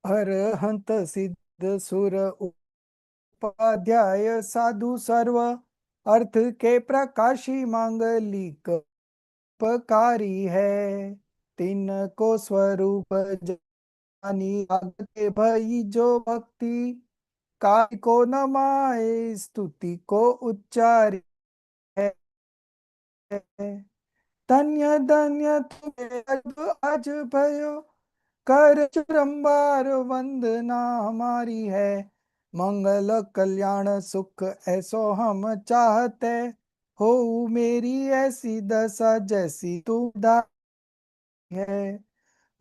अरहंत सिद्ध सुर उपाध्याय साधु सर्व अर्थ के प्रकाशी मांगलिक उपकारी है। तीन को स्वरूप जानी के भई जो भक्ति काय को नमाए स्तुति को उच्चारी है। धन्य धन्य तुम्हें अज भयो कर चरम्बार वंदना हमारी है। मंगल कल्याण सुख ऐसो हम चाहते हो मेरी ऐसी दशा जैसी तू दाई है।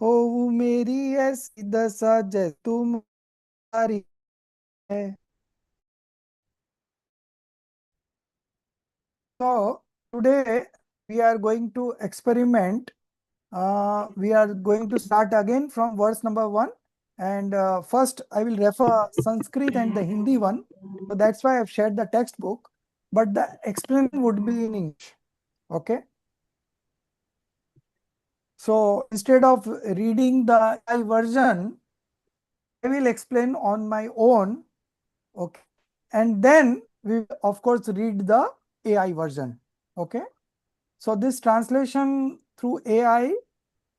हो मेरी ऐसी दशा जैसी तुम्हारी है। So today we are going to experiment. We are going to start again from verse number 1. And first, I will refer Sanskrit and the Hindi one. So that's why I've shared the textbook. But the explanation would be in English. Okay. So instead of reading the AI version, I will explain on my own. Okay. And then we will, of course, read the AI version. Okay. So this translation through AI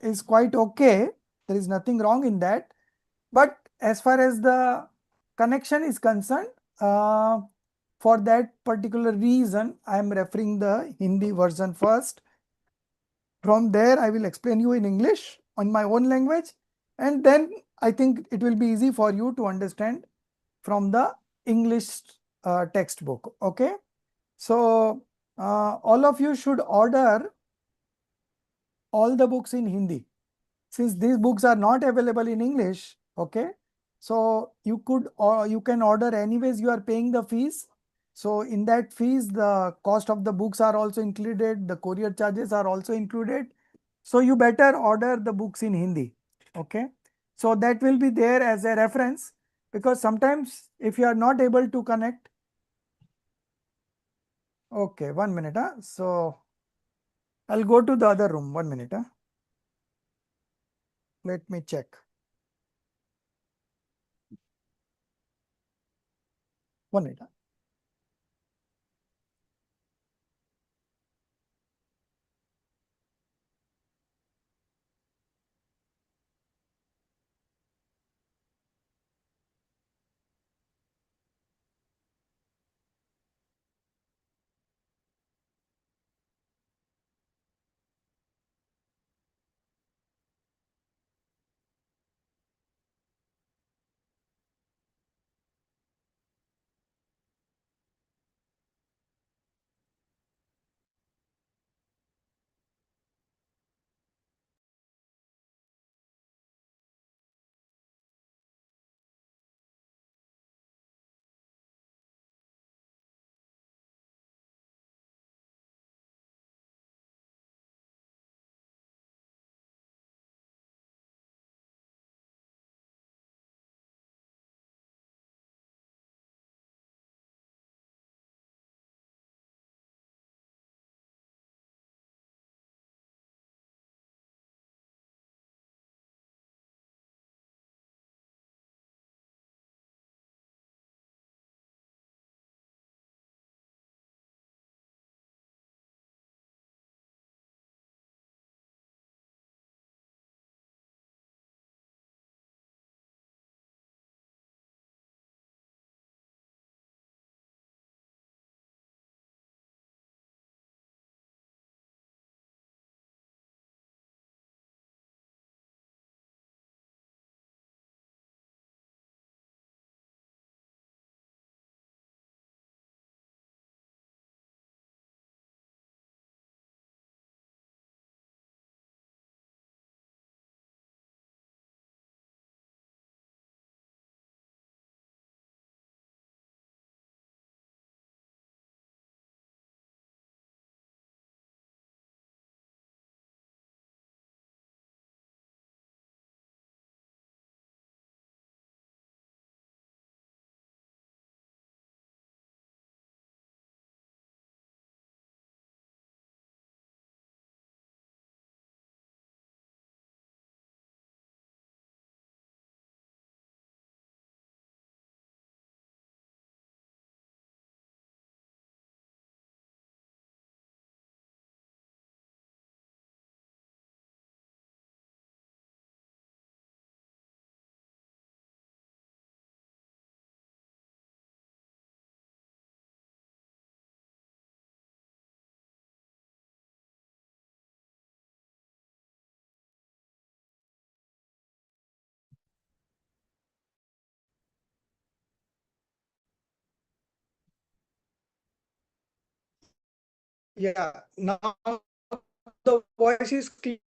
is quite okay. There is nothing wrong in that. But as far as the connection is concerned, for that particular reason, I am referring the Hindi version first. From there, I will explain you in English on my own language. And then I think it will be easy for you to understand from the English textbook. Okay. So all of you should order all the books in Hindi. Since these books are not available in English, okay, so you could, or you can order anyways, you are paying the fees. So in that fees, the cost of the books are also included, the courier charges are also included. So you better order the books in Hindi, okay. So that will be there as a reference, because sometimes if you are not able to connect, okay, 1 minute, so I'll go to the other room, 1 minute, let me check. 1 minute. Yeah, now the voice is clear.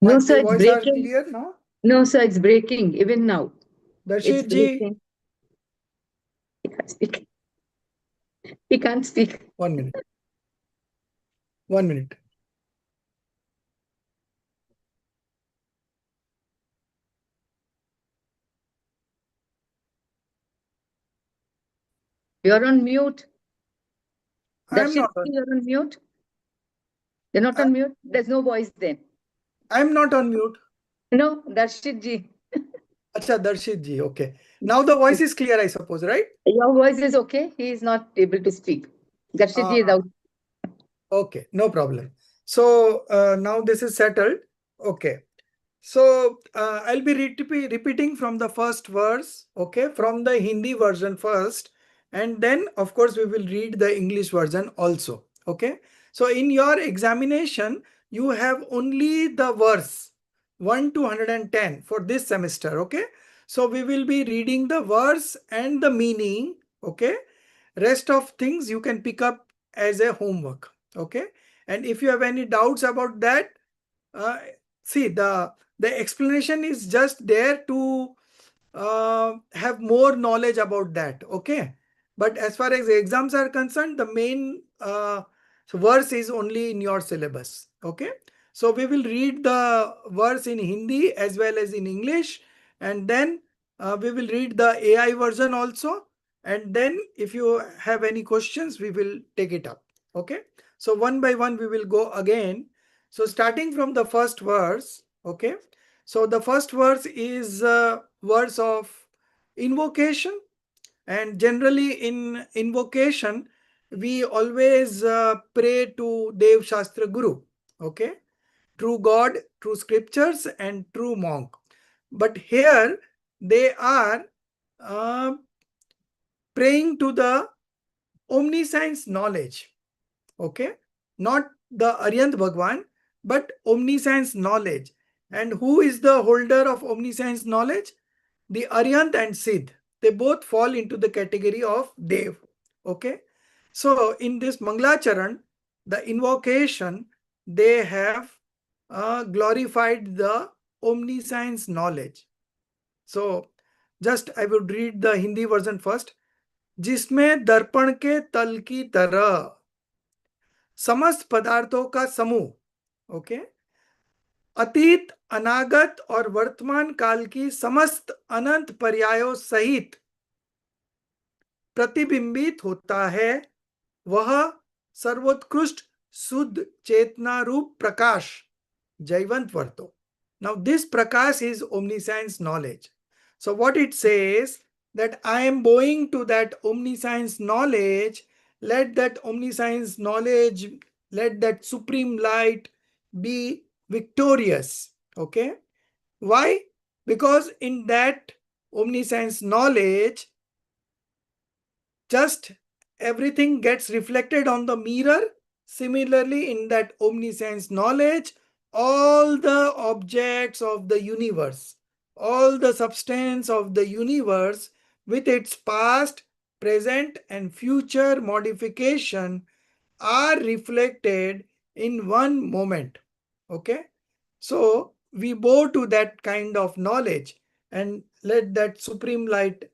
No, My sir, it's voice are breaking. clear now. No, sir, it's breaking even now. It's Darshit ji, breaking. He can't speak. He can't speak. 1 minute. 1 minute. You're on mute. I'm Darshit, not on. you're on mute. You're not I, on mute. There's no voice then. I'm not on mute. No, Darshit ji. Acha, Darshit ji. Okay. Now the voice is clear, I suppose, right? Your voice is okay. He is not able to speak. Darshit ji is out. Okay, no problem. So now this is settled. Okay. So I'll be repeating from the first verse, okay, from the Hindi version first, and then of course we will read the English version also, okay. So in your examination, you have only the verse 1 to 110 for this semester, okay. So we will be reading the verse and the meaning, okay. Rest of things you can pick up as a homework, okay. And if you have any doubts about that, uh, see the explanation is just there to have more knowledge about that, okay. But as far as the exams are concerned, the main verse is only in your syllabus, okay. So we will read the verse in Hindi as well as in English, and then we will read the AI version also, and then if you have any questions we will take it up, okay. So one by one we will go again. So starting from the first verse, okay. So the first verse is a verse of invocation, and generally in invocation we always pray to Dev Shastra Guru, okay, true God, true scriptures, and true monk. But here they are uh, praying to the omniscience knowledge, okay, not the Aryant Bhagwan, but omniscience knowledge. And who is the holder of omniscience knowledge? The Aryant and Siddh. They both fall into the category of Dev, okay. So in this Manglacharan, the invocation, they have glorified the omniscience knowledge. So just I would read the Hindi version first. जिसमें दर्पण के तल की तरह समस्त पदार्थों का समूह, ओके, अतीत, अनागत और वर्तमान काल की समस्त अनंत पर्यायों सहित प्रतिबिंबित होता है, वह सर्वोत्कृष्ट शुद्ध चेतना रूप प्रकाश जयवंत वर्तो. Now this prakash is omniscience knowledge. So what it says, that I am bowing to that omniscience knowledge. Let that omniscience knowledge, let that supreme light be victorious, okay. Why? Because in that omniscience knowledge, just everything gets reflected on the mirror. Similarly, in that omniscience knowledge, all the objects of the universe, all the substance of the universe with its past, present, and future modification are reflected in one moment. Okay. So we bow to that kind of knowledge and let that supreme light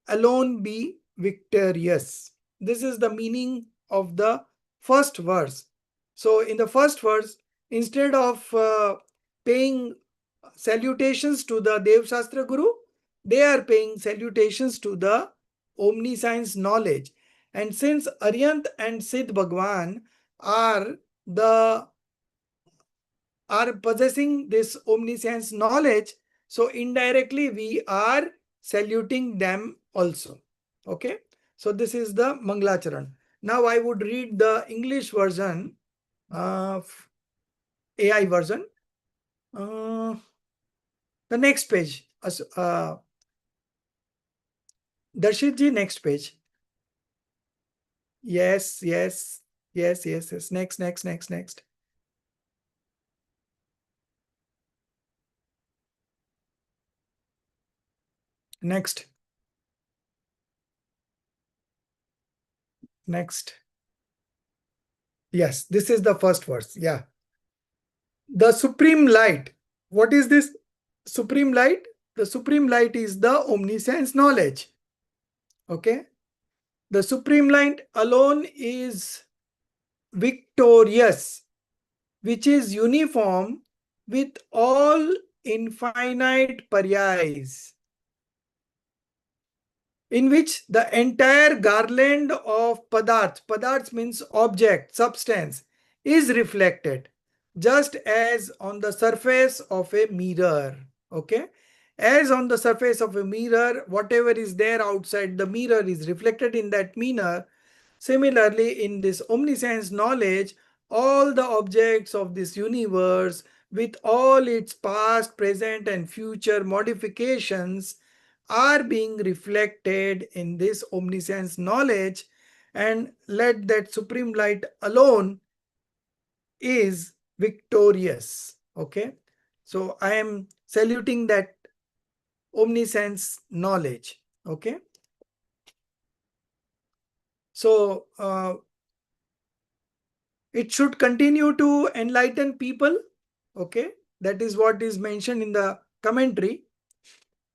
alone be victorious. This is the meaning of the first verse. So in the first verse, instead of paying salutations to the Dev Shastra Guru, they are paying salutations to the omniscience knowledge. And since Aryant and Siddh Bhagwan are the are possessing this omniscience knowledge, so indirectly we are saluting them also, okay. So this is the Manglacharan. Now I would read the English version, AI version, the next page. Darshit ji, next page. Yes, yes, yes, yes, yes. Next. Next. Next. Yes, this is the first verse. Yeah. The supreme light. What is this supreme light? The supreme light is the omniscience knowledge. Okay. The supreme light alone is victorious, which is uniform with all infinite paryas, in which the entire garland of padarths means object, substance, is reflected, just as on the surface of a mirror. Okay, as on the surface of a mirror, whatever is there outside the mirror is reflected in that mirror. Similarly, in this omniscience knowledge, all the objects of this universe, with all its past, present, and future modifications, are being reflected in this omniscience knowledge, and let that supreme light alone is victorious. Okay, so I am saluting that omniscience knowledge. Okay, so it should continue to enlighten people. Okay, that is what is mentioned in the commentary.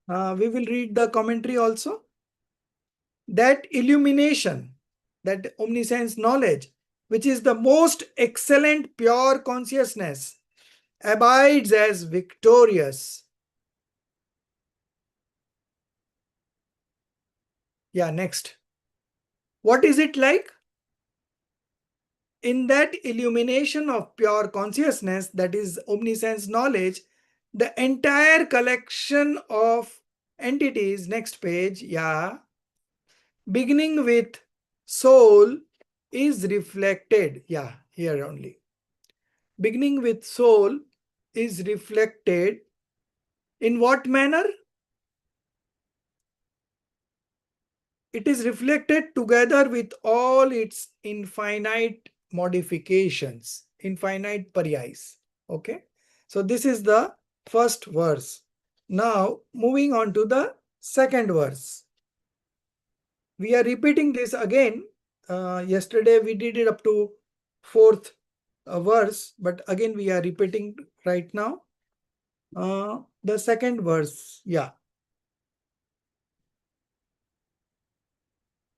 We will read the commentary also. That illumination, that omniscience knowledge, which is the most excellent pure consciousness, abides as victorious. Yeah, next. What is it like? In that illumination of pure consciousness, that is omniscience knowledge, the entire collection of entities, next page, yeah, beginning with soul is reflected. Yeah, here only. Beginning with soul is reflected in what manner? It is reflected together with all its infinite modifications, infinite paryas. Okay, so this is the first verse. Now moving on to the second verse. We are repeating this again. Yesterday we did it up to fourth verse, but again we are repeating right now. The second verse, yeah.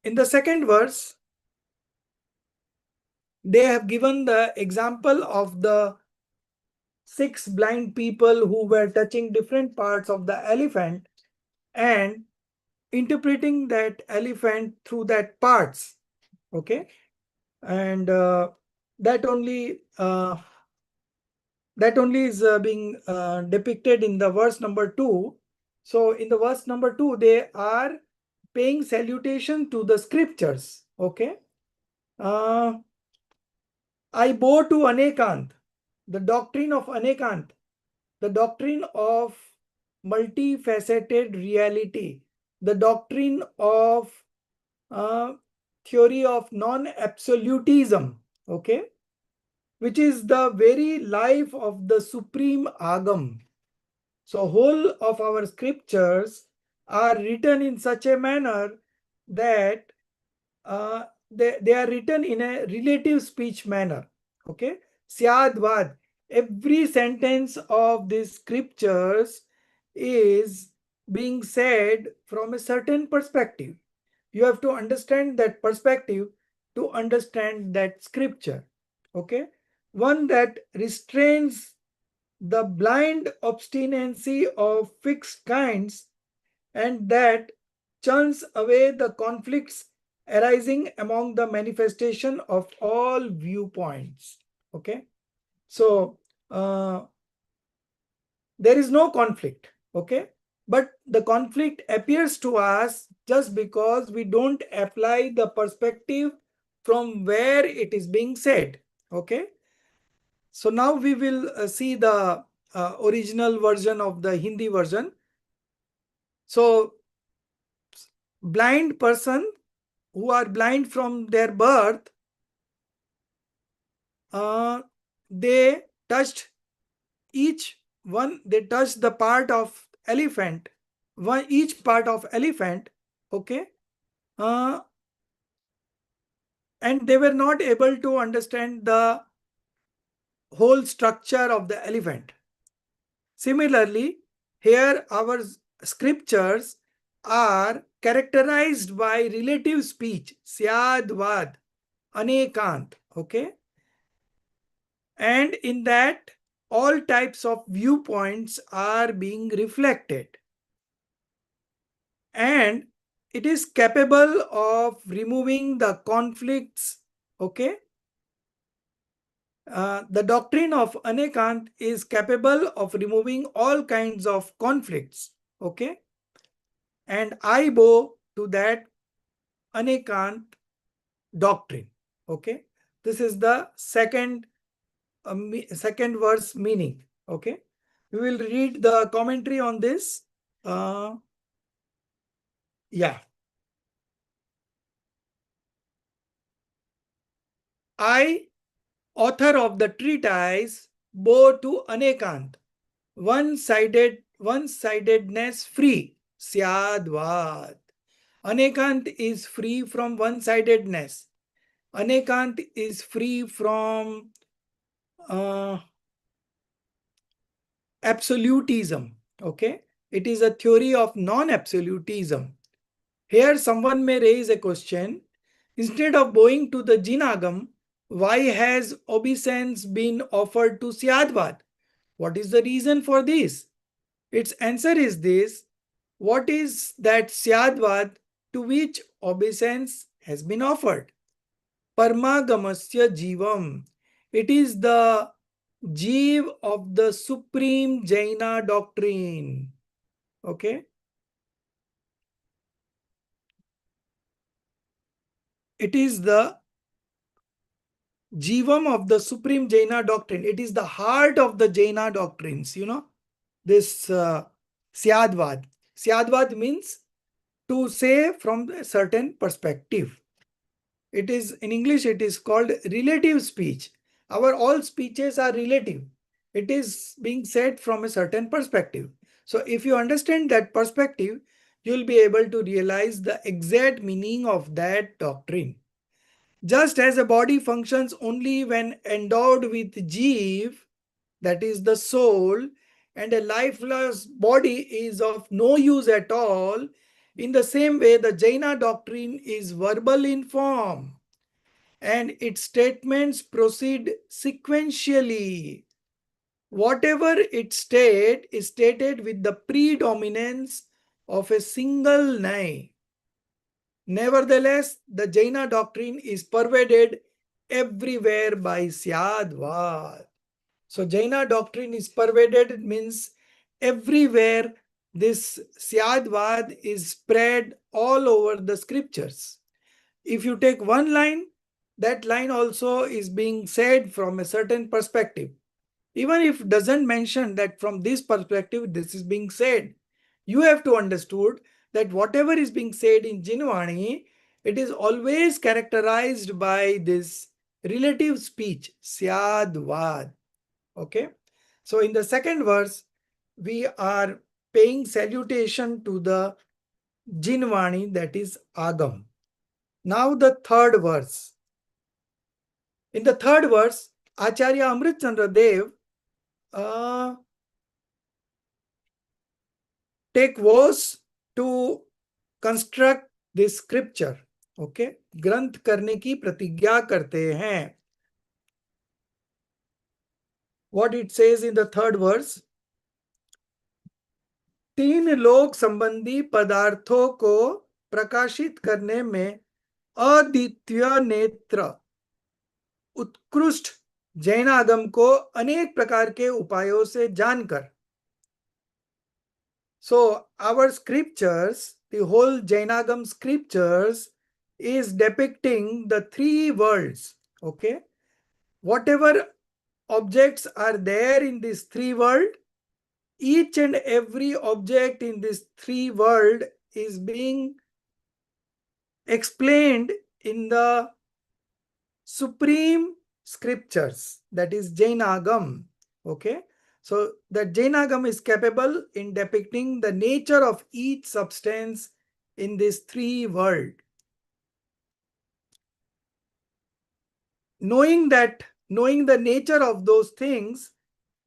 In the second verse, they have given the example of the 6 blind people who were touching different parts of the elephant and interpreting that elephant through that parts. Okay, and that only is being depicted in the verse number 2. So in the verse number 2, they are paying salutation to the scriptures. Okay, I bow to Anekant, the doctrine of Anekant, the doctrine of multifaceted reality, the doctrine of uh, theory of non-absolutism, okay, which is the very life of the supreme Agam. So whole of our scriptures are written in such a manner that they are written in a relative speech manner. Okay, Syadvad. Every sentence of these scriptures is being said from a certain perspective. You have to understand that perspective to understand that scripture. Okay, one that restrains the blind obstinacy of fixed kinds and that churns away the conflicts arising among the manifestation of all viewpoints. Okay, so there is no conflict. Okay, but the conflict appears to us just because we don't apply the perspective from where it is being said. Okay, so now we will see the original version of the Hindi version. So blind person who are blind from their birth, they touched each one, they touched the part of elephant, each part of elephant. Okay, uh, and they were not able to understand the whole structure of the elephant. Similarly, here our scriptures are characterized by relative speech, syadvad, anekant, okay? And in that, all types of viewpoints are being reflected. And it is capable of removing the conflicts, okay? The doctrine of Anekant is capable of removing all kinds of conflicts, okay? And I bow to that Anekant doctrine, okay? This is the second verse meaning, okay? We will read the commentary on this. Yeah. I, author of the treatise, bow to Anekant, one-sidedness free, syadvad. Anekant is free from one-sidedness. Anekant is free from absolutism. Okay, it is a theory of non-absolutism. Here, someone may raise a question: instead of bowing to the Jinagam, why has obeisance been offered to Syadvad? What is the reason for this? Its answer is this: what is that Syadvad to which obeisance has been offered? Parmagamasya Jivam. It is the Jeev of the supreme Jaina doctrine. Okay. It is the Jivam of the supreme Jaina doctrine. It is the heart of the Jaina doctrines, this Syadvad. Syadvad means to say from a certain perspective. It is, in English, it is called relative speech. Our all speeches are relative. It is being said from a certain perspective. So if you understand that perspective, you'll be able to realize the exact meaning of that doctrine. Just as a body functions only when endowed with Jeev, that is the soul, and a lifeless body is of no use at all, in the same way the Jaina doctrine is verbal in form and its statements proceed sequentially. Whatever it state is stated with the predominance of a single nai. Nevertheless, the Jaina doctrine is pervaded everywhere by Syadvad. So Jaina doctrine is pervaded, means everywhere this Syadvad is spread all over the scriptures. If you take one line, that line also is being said from a certain perspective. Even if it doesn't mention that from this perspective this is being said, you have to understood that whatever is being said in Jinvani, it is always characterized by this relative speech, syadvad. Okay. So in the second verse, we are paying salutation to the Jinvani, that is Agam. Now the third verse. In the third verse, Acharya Amrit Chandra Dev take vows to construct this scripture. Okay, ग्रंथ करने की प्रतिज्ञा करते हैं. What it says in the third verse: तीन लोक संबंधी पदार्थों को प्रकाशित करने में अद्वितीय नेत्र उत्कृष्ट जैनागम को अनेक प्रकार के उपायों से जानकर. So our scriptures, the whole Jainagam scriptures is depicting the three worlds. Okay. Whatever objects are there in this three world, each and every object in this three world is being explained in the supreme scriptures, that is Jainagam. Okay. So the Jainagam is capable in depicting the nature of each substance in this three world. knowing the nature of those things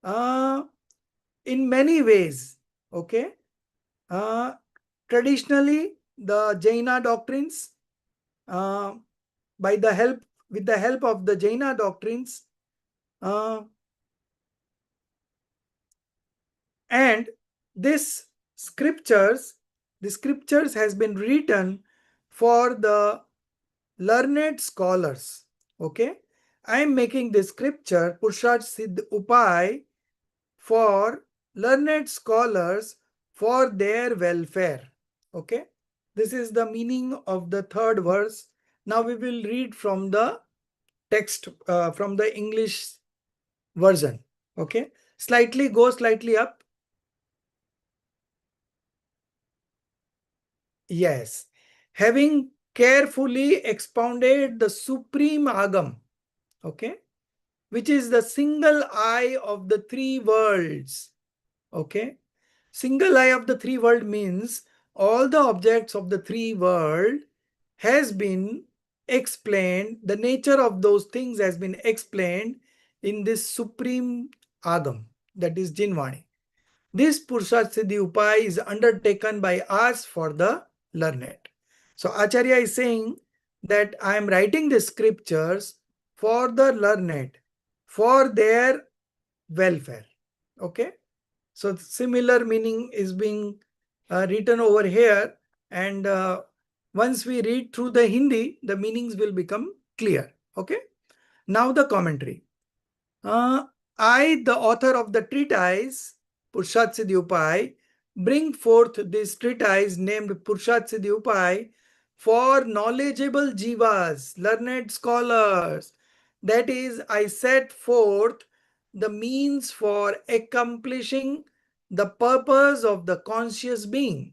in many ways. Okay. Traditionally, the Jaina doctrines, uh, with the help of the Jaina doctrines, uh, and this the scriptures has been written for the learned scholars. Okay, I am making this scripture Purusharth Siddh Upay for learned scholars for their welfare. Okay, this is the meaning of the third verse. Now we will read from the text, from the English version. Okay, go slightly up. Yes, having carefully expounded the supreme agam, okay, which is the single eye of the three worlds. Okay, single eye of the three world means all the objects of the three world has been explained, the nature of those things has been explained in this supreme agam, that is Jinvani. This Purusharth Siddhi Upaya is undertaken by us for the learned. So Acharya is saying that I am writing the scriptures for the learned, for their welfare. Okay. So similar meaning is being written over here, and once we read through the Hindi, the meanings will become clear. Okay. Now the commentary. Uh, I, the author of the treatise Purusharth Siddhi Upay, bring forth this treatise named Purusharth Siddhi Upay for knowledgeable jivas, learned scholars. That is, I set forth the means for accomplishing the purpose of the conscious being.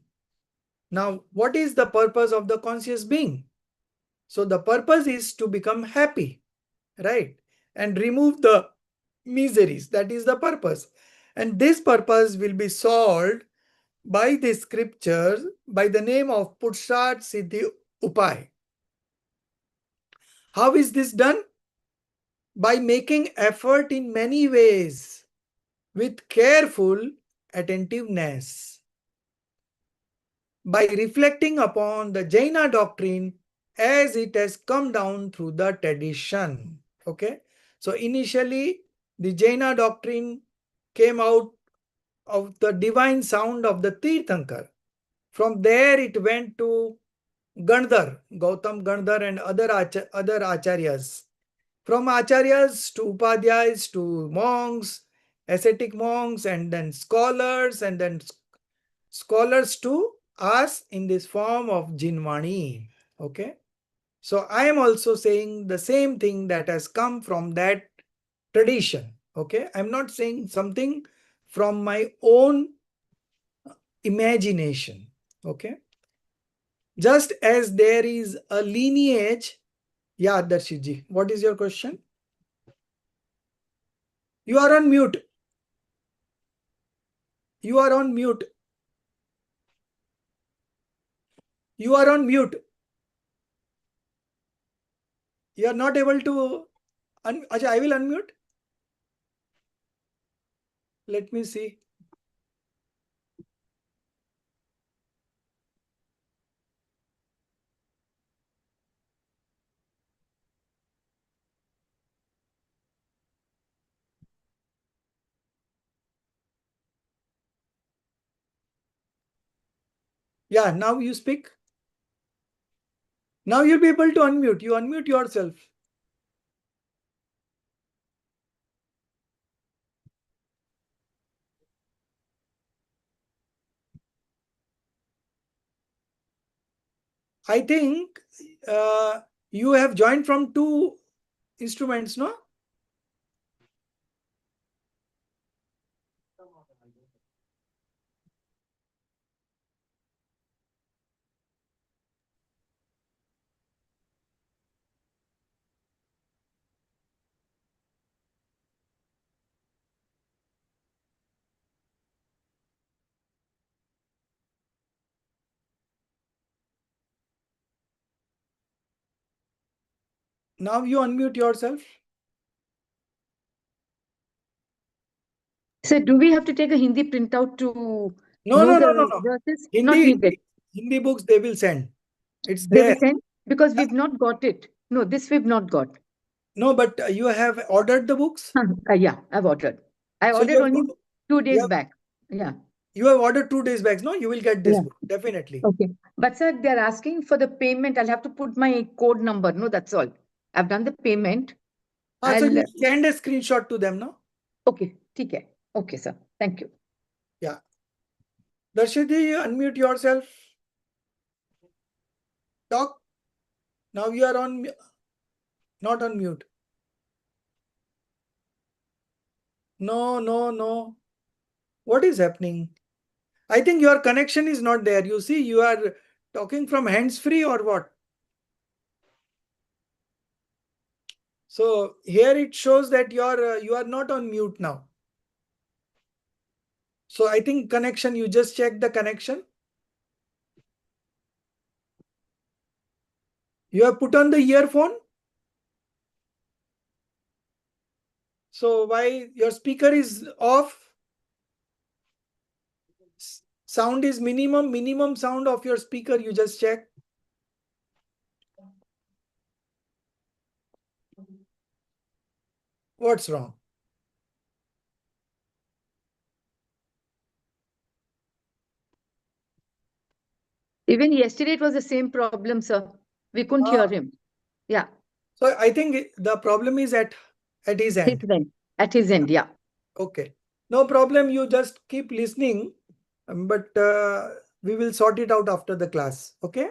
Now, what is the purpose of the conscious being? So, the purpose is to become happy, right? And remove the miseries. That is the purpose. And this purpose will be solved by the scriptures by the name of Purusharth Siddhi Upay. How is this done? By making effort in many ways with careful attentiveness. By reflecting upon the Jaina doctrine as it has come down through the tradition. Okay. So initially, the Jaina doctrine came out of the divine sound of the Tirthankar. From there, it went to Gandhar, Gautam Gandhar, and other acharyas. From acharyas to upadhyayas to monks, ascetic monks, and then scholars, and then scholars to us in this form of Jinvani. Okay. So I am also saying the same thing that has come from that tradition. Okay. I'm not saying something from my own imagination. Okay. Just as there is a lineage. Yeah, Darshiji, what is your question? You are on mute. You are on mute. You are on mute. You are not able to. Acha, I will unmute. Let me see. Yeah, now you speak. Now you'll be able to unmute. You unmute yourself. I think you have joined from two instruments, no? Now you unmute yourself. So do we have to take a Hindi printout to No, know no, no, no, the no. verses? Not Hindi, needed. Hindi books they will send. It's They will there. send because we've not got it. No, this we've not got. No, but you have ordered the books. Yeah, I've ordered. I So ordered you have, only 2 days you have back. Yeah. you have ordered 2 days back. No, you will get this Yeah. book definitely. Okay. But sir, they're asking for the payment. I'll have to put my code number. No, that's all. I've done the payment. So I'll you send a screenshot to them, no? okay. Okay. Okay, sir. Thank you. Yeah. Darshidi, unmute yourself. Talk. Now you are on, not on mute. No, no, no. What is happening? I think your connection is not there. You see, you are talking from hands-free or what? So here it shows that you are not on mute now. So I think connection, you just check the connection. You have put on the earphone. So why your speaker is off? Sound is minimum sound of your speaker. You just check. What's wrong? Even yesterday it was the same problem, sir. We couldn't hear him. Yeah. So I think the problem is at his His end. end. At his end, yeah. Okay. No problem. You just keep listening, but we will sort it out after the class. Okay.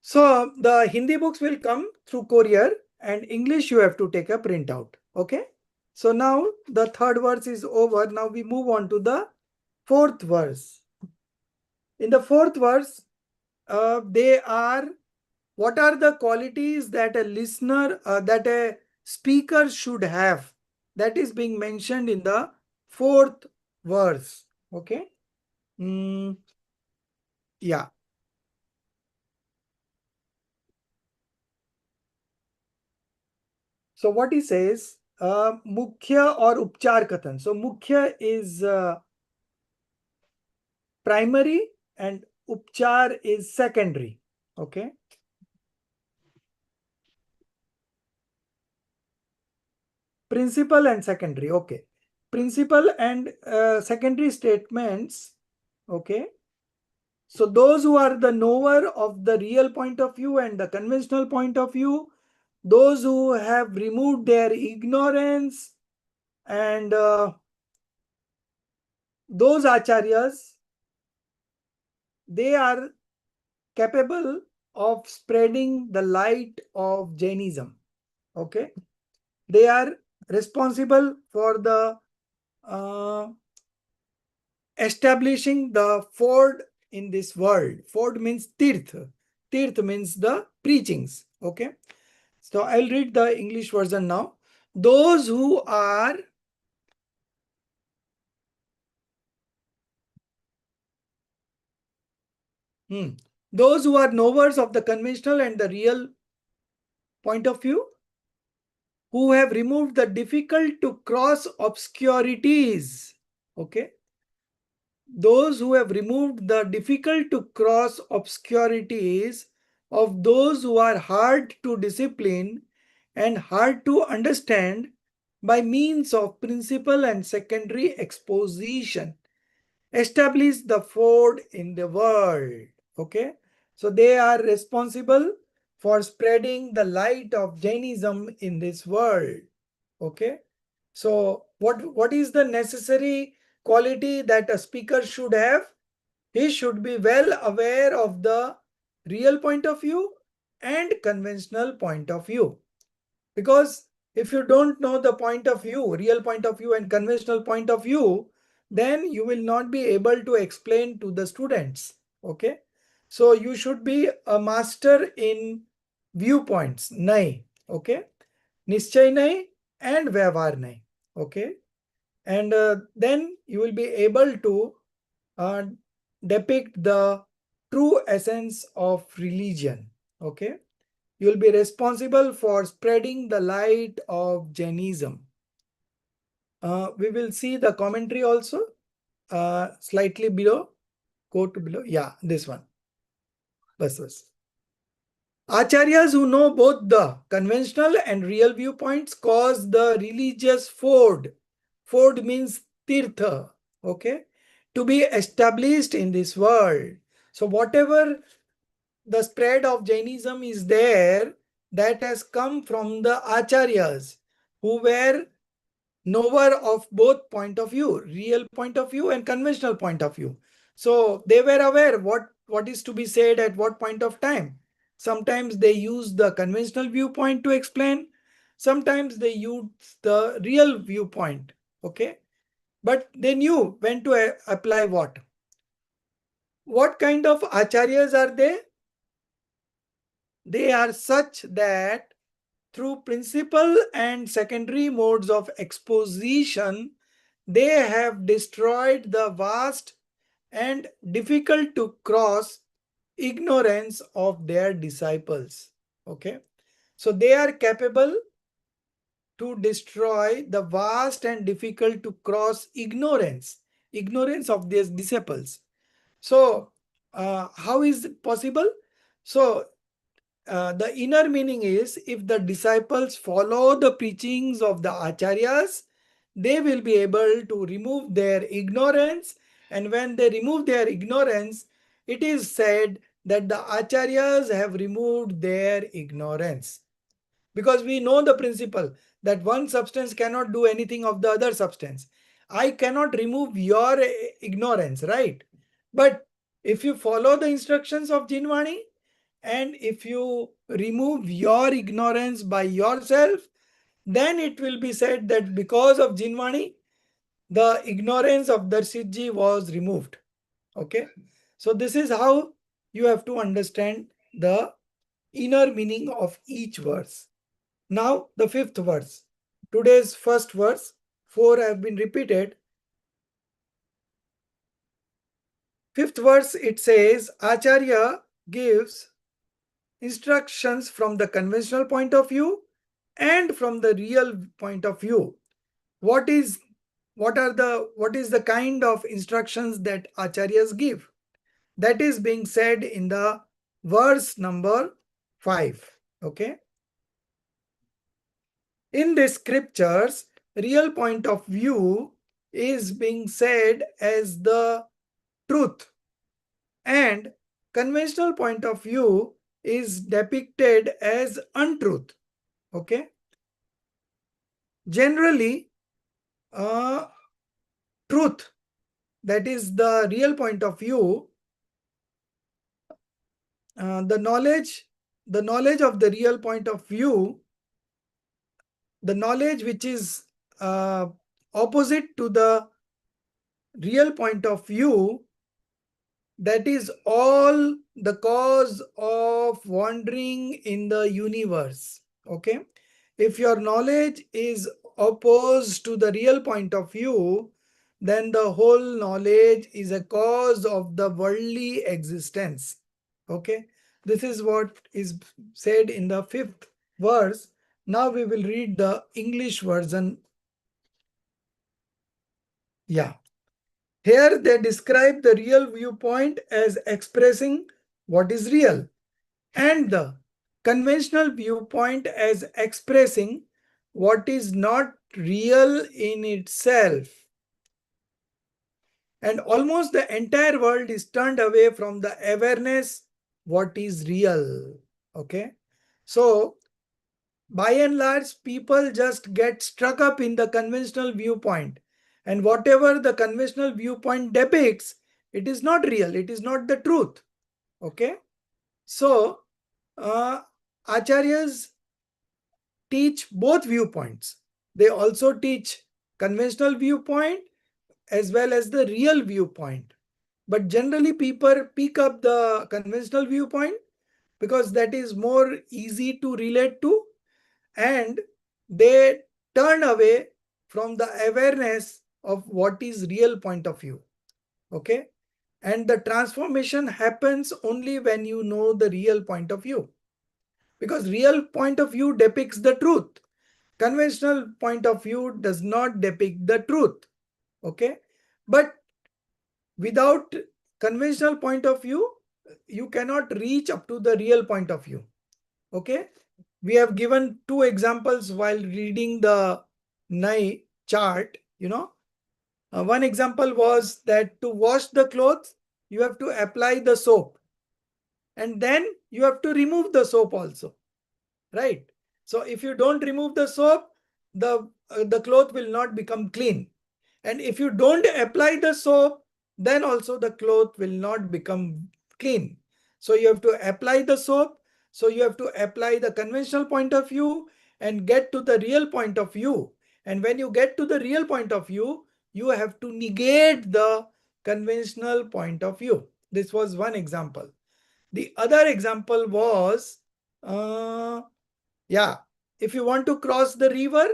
So the Hindi books will come through courier and English you have to take a printout. Okay. So now the third verse is over. Now we move on to the fourth verse. In the fourth verse, what are the qualities that a listener, that a speaker should have? That is being mentioned in the fourth verse. Okay. Yeah. So what he says, Mukhya or Upchar Kathan. So Mukhya is primary and Upchar is secondary. Okay. Principal and secondary. Okay. Principal and secondary statements. Okay. So those who are the knower of the real point of view and the conventional point of view, those who have removed their ignorance, and those acharyas, they are capable of spreading the light of Jainism. Okay. They are responsible for the establishing the ford in this world. Ford means tirth. Tirth means the preachings. Okay. So I'll read the English version now. Those who are those who are knowers of the conventional and the real point of view, who have removed the difficult to cross obscurities. Okay. Those who have removed the difficult to cross obscurities of those who are hard to discipline and hard to understand by means of principal and secondary exposition, establish the ford in the world. Okay. So they are responsible for spreading the light of Jainism in this world. Okay. So what is the necessary quality that a speaker should have? He should be well aware of the real point of view and conventional point of view. Because if you don't know the point of view, real point of view and conventional point of view, then you will not be able to explain to the students. Okay. So you should be a master in viewpoints. Nai. Okay. Nischay nai and Vyavhar nai. Okay. And then you will be able to uh, depict the true essence of religion. Okay. You will be responsible for spreading the light of Jainism. We will see the commentary also slightly below. Go to below. Yeah, this one. Bas. Acharyas who know both the conventional and real viewpoints cause the religious ford. Ford means tirtha, okay, to be established in this world. So whatever the spread of Jainism is there, that has come from the Acharyas who were knower of both point of view, real point of view and conventional point of view. So they were aware what is to be said at what point of time. Sometimes they use the conventional viewpoint to explain. Sometimes they use the real viewpoint. Okay. But they knew when to apply what. What kind of acharyas are they? They are such that through principal and secondary modes of exposition, they have destroyed the vast and difficult to cross ignorance of their disciples. Okay. So they are capable to destroy the vast and difficult to cross ignorance of their disciples. So how is it possible? So the inner meaning is, if the disciples follow the preachings of the acharyas, they will be able to remove their ignorance. And when they remove their ignorance, it is said that the acharyas have removed their ignorance. Because we know the principle that one substance cannot do anything of the other substance. I cannot remove your ignorance, right? But if you follow the instructions of Jinvani, and if you remove your ignorance by yourself, then it will be said that because of Jinvani, the ignorance of Darshitji was removed. Okay. So this is how you have to understand the inner meaning of each verse. Now the fifth verse. Today's first verse, 4 have been repeated. Fifth verse, it says, Acharya gives instructions from the conventional point of view and from the real point of view. What is the kind of instructions that acharyas give? That is being said in the verse number 5. Okay. In the scriptures, real point of view is being said as the truth, and conventional point of view is depicted as untruth. Okay. Generally, truth, that is the real point of view, the knowledge of the real point of view, the knowledge which is opposite to the real point of view, that is all the cause of wandering in the universe. Okay. If your knowledge is opposed to the real point of view, then the whole knowledge is a cause of the worldly existence. Okay. This is what is said in the fifth verse. Now we will read the English version. Yeah. Here they describe the real viewpoint as expressing what is real, and the conventional viewpoint as expressing what is not real in itself. And almost the entire world is turned away from the awareness what is real. Okay. So by and large, people just get struck up in the conventional viewpoint. And whatever the conventional viewpoint depicts, it is not real. It is not the truth. Okay. So, acharyas teach both viewpoints. They also teach conventional viewpoint as well as the real viewpoint. But generally, people pick up the conventional viewpoint because that is more easy to relate to, and they turn away from the awareness of what is real point of view. Okay. And the transformation happens only when you know the real point of view. because real point of view depicts the truth. Conventional point of view does not depict the truth. Okay, but without conventional point of view, you cannot reach up to the real point of view. Okay, we have given two examples while reading the NAI chart. One example was that to wash the clothes, you have to apply the soap, and then you have to remove the soap also, right? So if you don't remove the soap, the cloth will not become clean. And if you don't apply the soap, then also the cloth will not become clean. So you have to apply the soap. So you have to apply the conventional point of view and get to the real point of view. And when you get to the real point of view, you have to negate the conventional point of view. This was one example. The other example was, yeah, if you want to cross the river,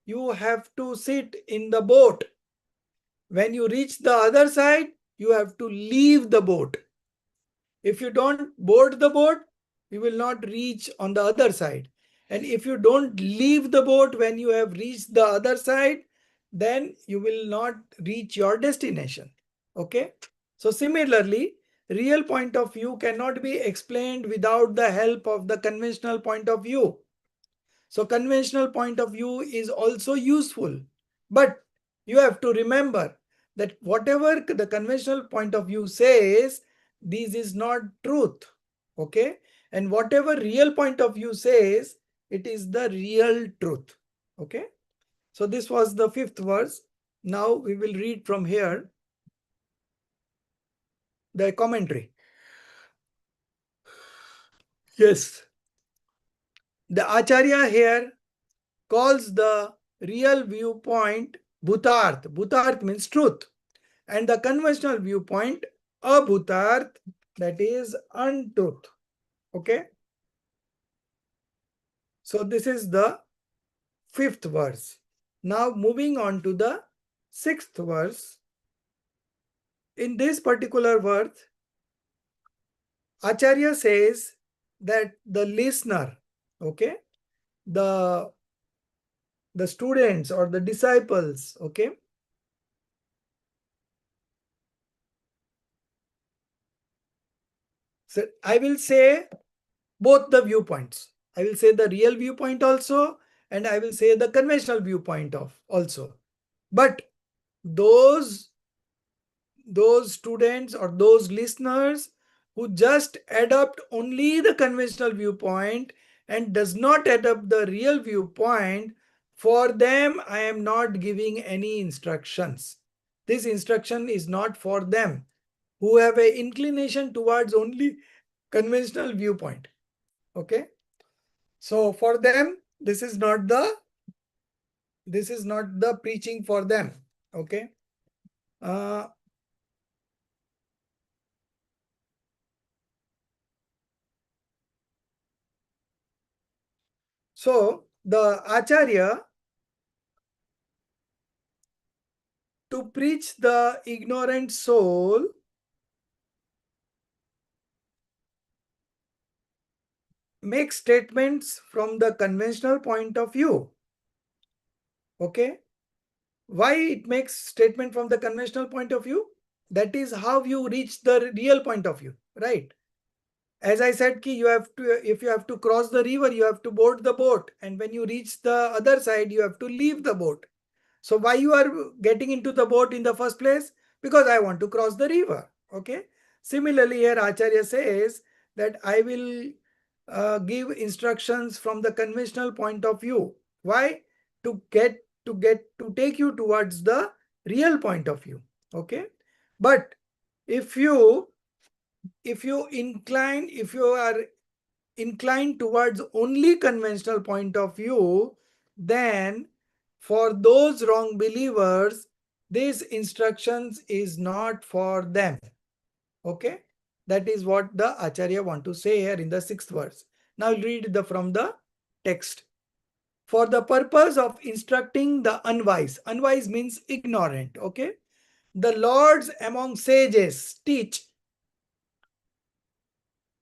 you have to sit in the boat. When you reach the other side, you have to leave the boat. If you don't board the boat, you will not reach on the other side. And if you don't leave the boat when you have reached the other side, then you will not reach your destination. Okay. So similarly, real point of view cannot be explained without the help of the conventional point of view. So conventional point of view is also useful, but you have to remember that whatever the conventional point of view says, this is not truth. Okay. And whatever real point of view says, it is the real truth. Okay. So this was the fifth verse. Now we will read from here the commentary. Yes. The Acharya here calls the real viewpoint Bhutarth. Bhutarth means truth. And the conventional viewpoint Abhutarth, that is untruth. Okay. So this is the fifth verse. Now moving on to the sixth verse. In this particular verse, Acharya says that the listener, okay, the students or the disciples, okay, so I will say both the viewpoints. I will say the real viewpoint also, and I will say the conventional viewpoint of also. But those students or those listeners who just adopt only the conventional viewpoint and does not adopt the real viewpoint, for them I am not giving any instructions. This instruction is not for them who have an inclination towards only conventional viewpoint. Okay. So for them, this is not the preaching for them. Okay. Uh, so the Acharya, to preach the ignorant soul, makes statements from the conventional point of view. Okay. Why it makes statement from the conventional point of view? That is how you reach the real point of view, right? As I said, you have to, if you have to cross the river, you have to board the boat, and when you reach the other side, you have to leave the boat. So why you are getting into the boat in the first place? Because I want to cross the river. Okay. Similarly, here Acharya says that I will give instructions from the conventional point of view. Why? To take you towards the real point of view. Okay. But if you are inclined towards only conventional point of view, then for those wrong believers, this instructions is not for them. Okay. That is what the Acharya want to say here in the sixth verse. Now I'll read from the text. For the purpose of instructing the unwise. Unwise means ignorant. Okay. The lords among sages teach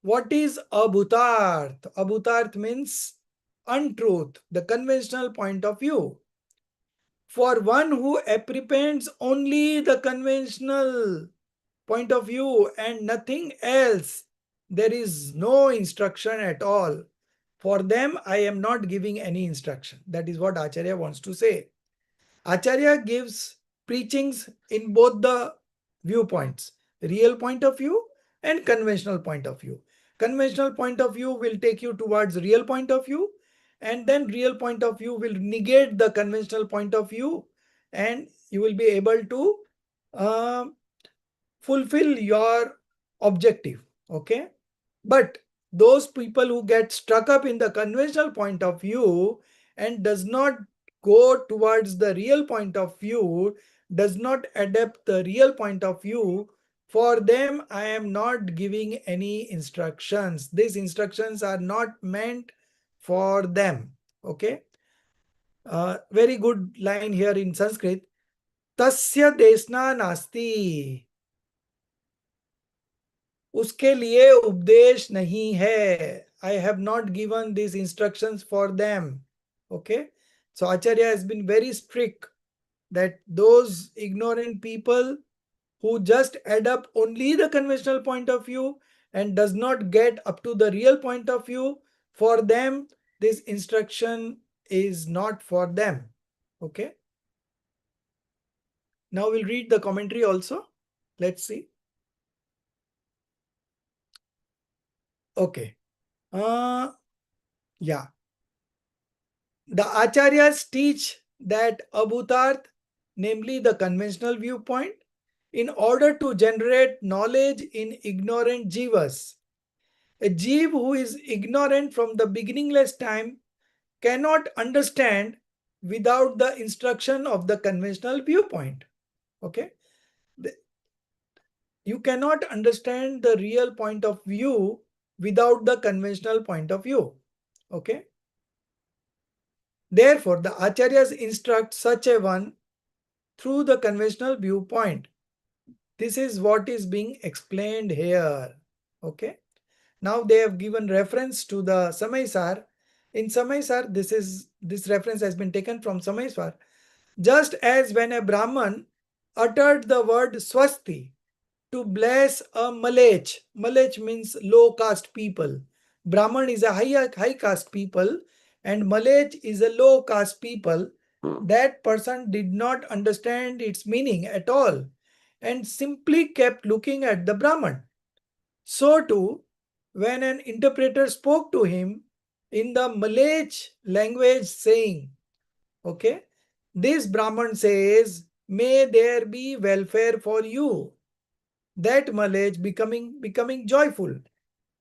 What is abhutarth? Abhutarth means untruth, the conventional point of view. For one who apprehends only the conventional point of view and nothing else, there is no instruction at all. For them, I am not giving any instruction. That is what Acharya wants to say. Acharya gives preachings in both the viewpoints, real point of view and conventional point of view. Conventional point of view will take you towards real point of view, and then real point of view will negate the conventional point of view, and you will be able to uh, fulfill your objective. Okay. But those people who get stuck up in the conventional point of view and does not go towards the real point of view, does not adapt the real point of view, for them I am not giving any instructions. These instructions are not meant for them. Okay. Very good line here in Sanskrit. Tasya desna nasti. उसके लिए उपदेश नहीं है. I have not given these instructions for them. Okay. So Acharya has been very strict that those ignorant people who just adapt only the conventional point of view and does not get up to the real point of view, for them this instruction is not for them. Okay. Now we'll read the commentary also. Let's see. Okay. Yeah. The Acharyas teach that abhutarth, namely the conventional viewpoint, in order to generate knowledge in ignorant jivas. A jiv who is ignorant from the beginningless time cannot understand without the instruction of the conventional viewpoint. Okay. You cannot understand the real point of view without the conventional point of view. Okay. Therefore, the Acharyas instruct such a one through the conventional viewpoint. This is what is being explained here. Okay. Now they have given reference to the Samaisar. In Samaisar, this reference has been taken from Samaisar. Just as when a Brahman uttered the word Swasti to bless a Malech. Malech means low caste people. Brahman is a high caste people and Malech is a low caste people. That person did not understand its meaning at all and simply kept looking at the Brahman. So too, when an interpreter spoke to him in the Malay language saying, okay, this Brahman says, may there be welfare for you. That Malay becoming joyful,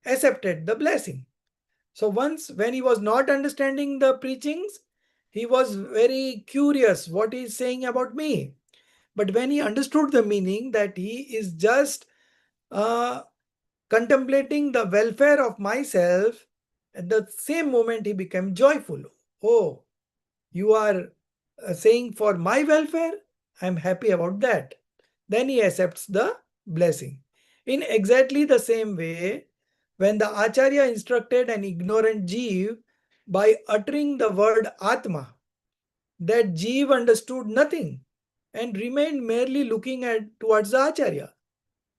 accepted the blessing. So once when he was not understanding the preachings, he was very curious what he is saying about me. But when he understood the meaning that he is just uh, contemplating the welfare of myself, at the same moment he became joyful. Oh, you are saying for my welfare? I am happy about that. Then he accepts the blessing. In exactly the same way, when the Acharya instructed an ignorant Jeev by uttering the word Atma, that Jeev understood nothing and remained merely looking towards the Acharya.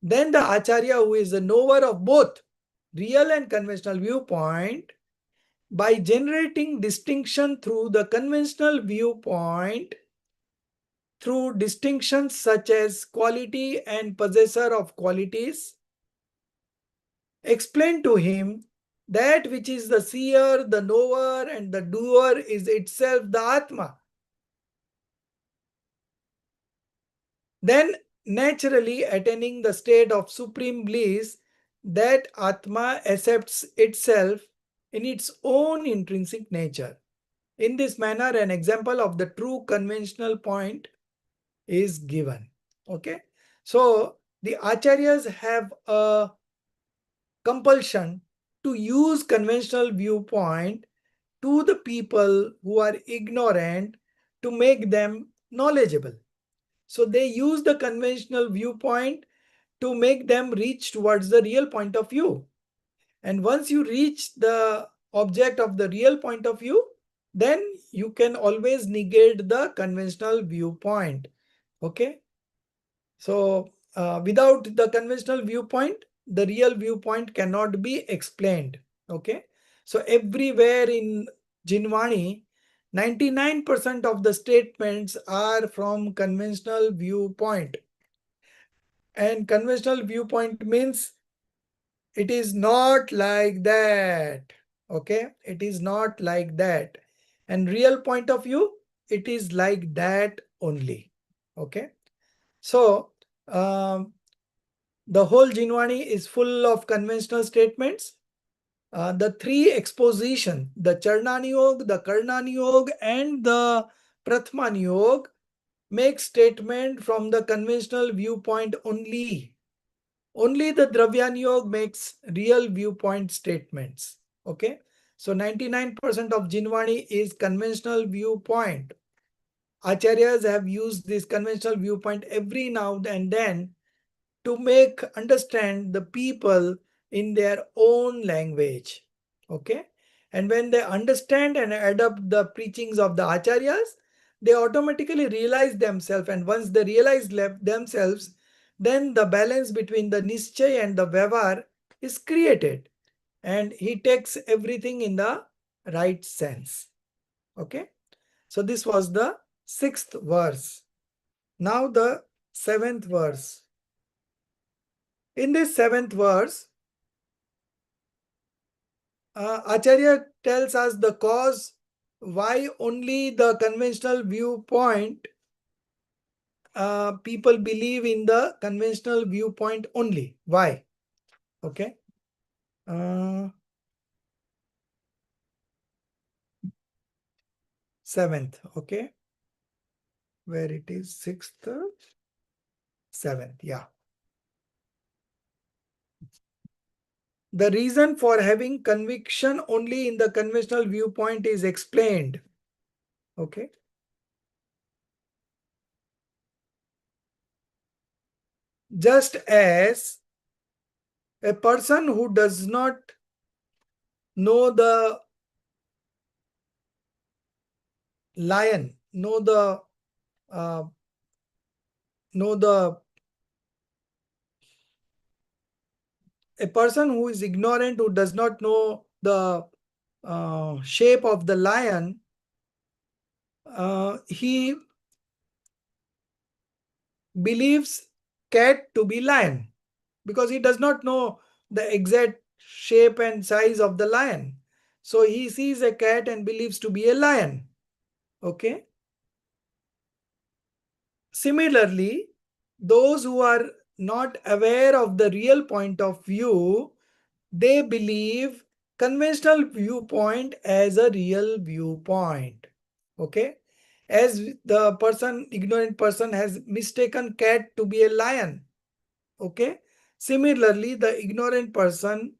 Then the Acharya, who is the knower of both real and conventional viewpoint, by generating distinction through the conventional viewpoint, through distinctions such as quality and possessor of qualities, explain to him that which is the seer, the knower, and the doer is itself the Atma. Then naturally attaining the state of supreme bliss, that Atma accepts itself in its own intrinsic nature. In this manner, an example of the true conventional point is given. Okay. So the Acharyas have a compulsion to use conventional viewpoint to the people who are ignorant to make them knowledgeable. So they use the conventional viewpoint to make them reach towards the real point of view. And once you reach the object of the real point of view, then you can always negate the conventional viewpoint. Okay. So without the conventional viewpoint, the real viewpoint cannot be explained. Okay. So everywhere in Jinwani, 99% of the statements are from conventional viewpoint. And conventional viewpoint means it is not like that. Okay. It is not like that. And real point of view, it is like that only. Okay. So the whole Jinwani is full of conventional statements. The three exposition, the Charnaniyog, the Karnaniyog, and the Prathmaniyog, make statement from the conventional viewpoint only. Only the Dravyaniyog makes real viewpoint statements. Okay. So 99% of Jinwani is conventional viewpoint. Acharyas have used this conventional viewpoint every now and then to make understand the people in their own language. Okay. And when they understand and adopt the preachings of the acharyas, they automatically realize themselves. And once they realize themselves, then the balance between the nischay and the vyavhar is created. And he takes everything in the right sense. Okay. So this was the 6th verse. Now the 7th verse. In this 7th verse, Acharya tells us the cause why only the conventional viewpoint, people believe in the conventional viewpoint only. Why? Okay. 7th. Okay. Where it is 6th, 7th. Yeah. The reason for having conviction only in the conventional viewpoint is explained. Okay. Just as a person who does not know the lion, know the a person who is ignorant, who does not know the shape of the lion, he believes cat to be lion because he does not know the exact shape and size of the lion. So he sees a cat and believes to be a lion. Okay. Similarly, those who are not aware of the real point of view, they believe conventional viewpoint as a real viewpoint. Okay. As the ignorant person has mistaken cat to be a lion. Okay. Similarly, the ignorant person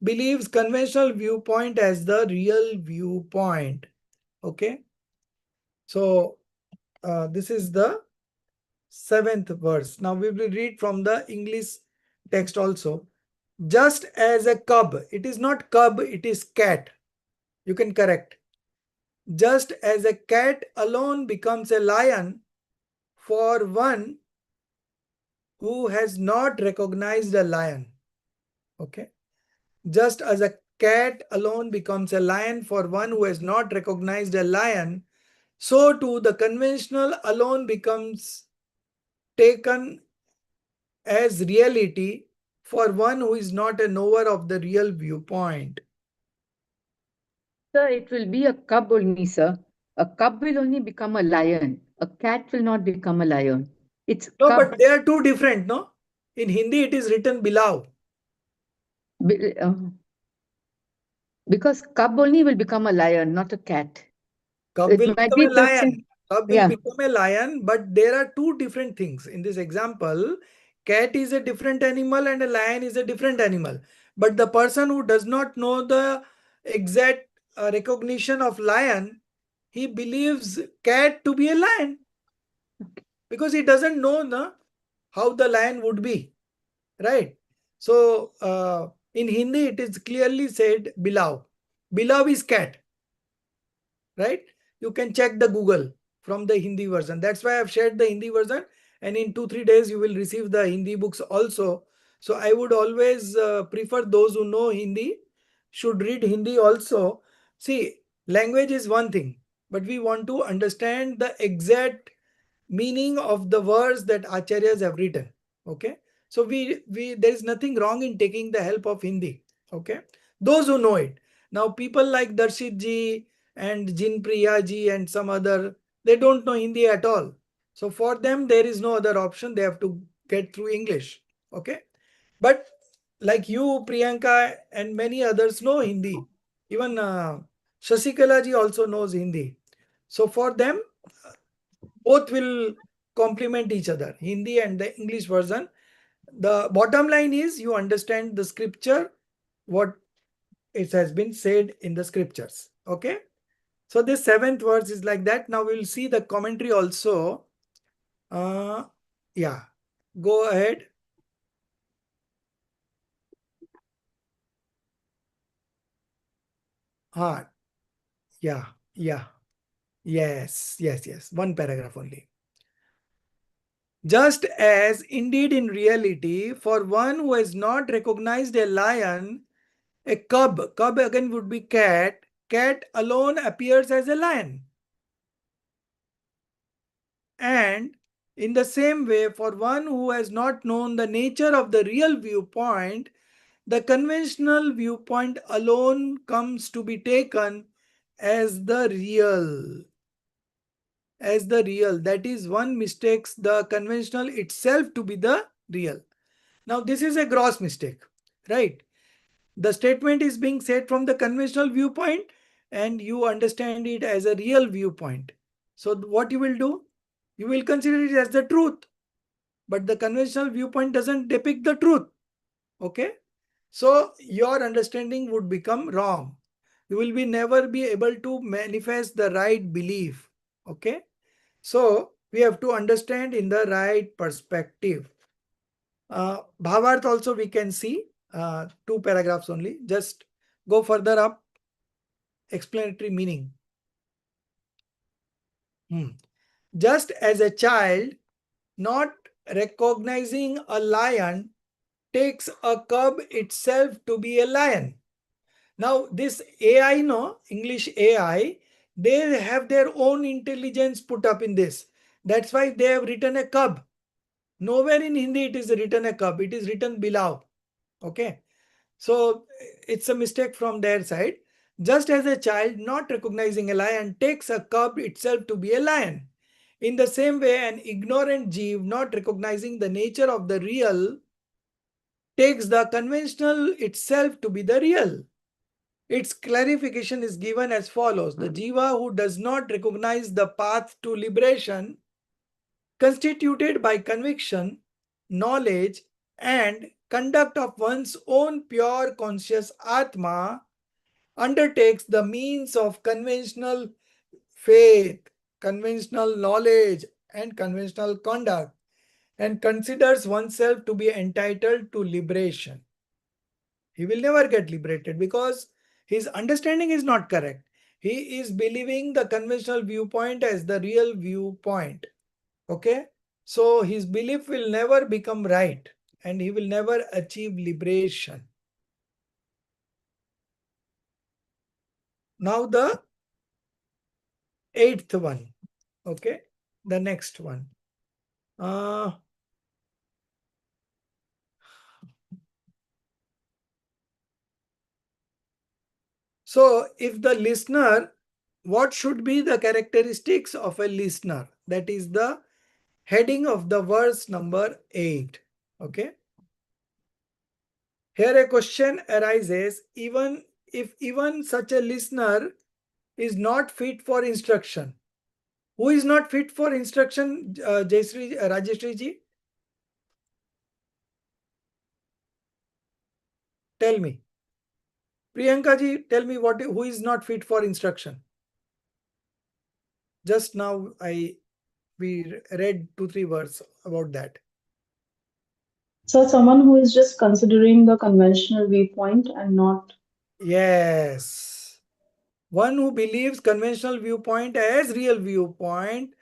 believes conventional viewpoint as the real viewpoint. Okay. So this is the 7th verse. Now we will read from the English text also. Just as a cub, it is not cub, it is cat. You can correct. Just as a cat alone becomes a lion for one who has not recognized a lion. Okay. Just as a cat alone becomes a lion for one who has not recognized a lion, so too the conventional alone becomes taken as reality for one who is not a knower of the real viewpoint. Sir, it will be a cub only, sir. A cub will only become a lion. A cat will not become a lion. It's No, cub. but they are two different, no? In Hindi, it is written below. Because cub only will become a lion, not a cat. Cub It will might become be a the lion. same. Cub will Yeah. become a lion, but there are two different things. In this example, cat is a different animal and a lion is a different animal. But the person who does not know the exact recognition of lion, he believes cat to be a lion. Because he doesn't know how the lion would be. Right? So, In Hindi, it is clearly said bilav. Bilav is cat, right? You can check the Google from the Hindi version. That's why I've shared the Hindi version. And in 2-3 days, you will receive the Hindi books also. So I would always prefer those who know Hindi should read Hindi also. See, language is one thing, but we want to understand the exact meaning of the words that acharyas have written. Okay, so we there is nothing wrong in taking the help of Hindi. Okay, those who know it. Now people like Darshit ji and Jinpriya ji and some other, they don't know Hindi at all. So for them there is no other option. They have to get through English. Okay, but like you, Priyanka, and many others know Hindi. Even Shasikala ji also knows Hindi. So for them, both will complement each other, Hindi and the English version. The bottom line is you understand the scripture, what it has been said in the scriptures. Okay, so this seventh verse is like that. Now we will see the commentary also. Yeah, go ahead. Ah, yeah, yeah, yes, one paragraph only. Just as indeed in reality, for one who has not recognized a lion, a cub again would be cat, cat alone appears as a lion. And in the same way, for one who has not known the nature of the real viewpoint, the conventional viewpoint alone comes to be taken as the real. As the real. That is, one mistakes the conventional itself to be the real. Now, this is a gross mistake, right? The statement is being said from the conventional viewpoint and you understand it as a real viewpoint. So what you will do? You will consider it as the truth. But the conventional viewpoint doesn't depict the truth. Okay? So your understanding would become wrong. You will be never be able to manifest the right belief. Okay? So we have to understand in the right perspective. Bhavarth also we can see, 2 paragraphs only. Just go further up. Explanatory meaning. Just as a child not recognizing a lion takes a cub itself to be a lion. Now this AI, no, English AI, they have their own intelligence put up in this. That's why they have written a cub. Nowhere in Hindi it is written a cub. It is written below. Okay. So it's a mistake from their side. Just as a child not recognizing a lion takes a cub itself to be a lion. In the same way, an ignorant Jeev not recognizing the nature of the real takes the conventional itself to be the real. Its clarification is given as follows. The Jiva who does not recognize the path to liberation constituted by conviction, knowledge, and conduct of one's own pure conscious Atma undertakes the means of conventional faith, conventional knowledge, and conventional conduct, and considers oneself to be entitled to liberation. He will never get liberated because his understanding is not correct. He is believing the conventional viewpoint as the real viewpoint. Okay? So his belief will never become right and he will never achieve liberation. Now the eighth one. Okay? The next one. So if the listener, what should be the characteristics of a listener? That is the heading of the verse number 8. Okay. Here a question arises, even if even such a listener is not fit for instruction. Who is not fit for instruction, Rajeshri ji? Tell me. Priyanka ji, tell me who is not fit for instruction. Just now we read 2-3 words about that. So someone who is just considering the conventional viewpoint and not. Yes. One who believes conventional viewpoint as real viewpoint,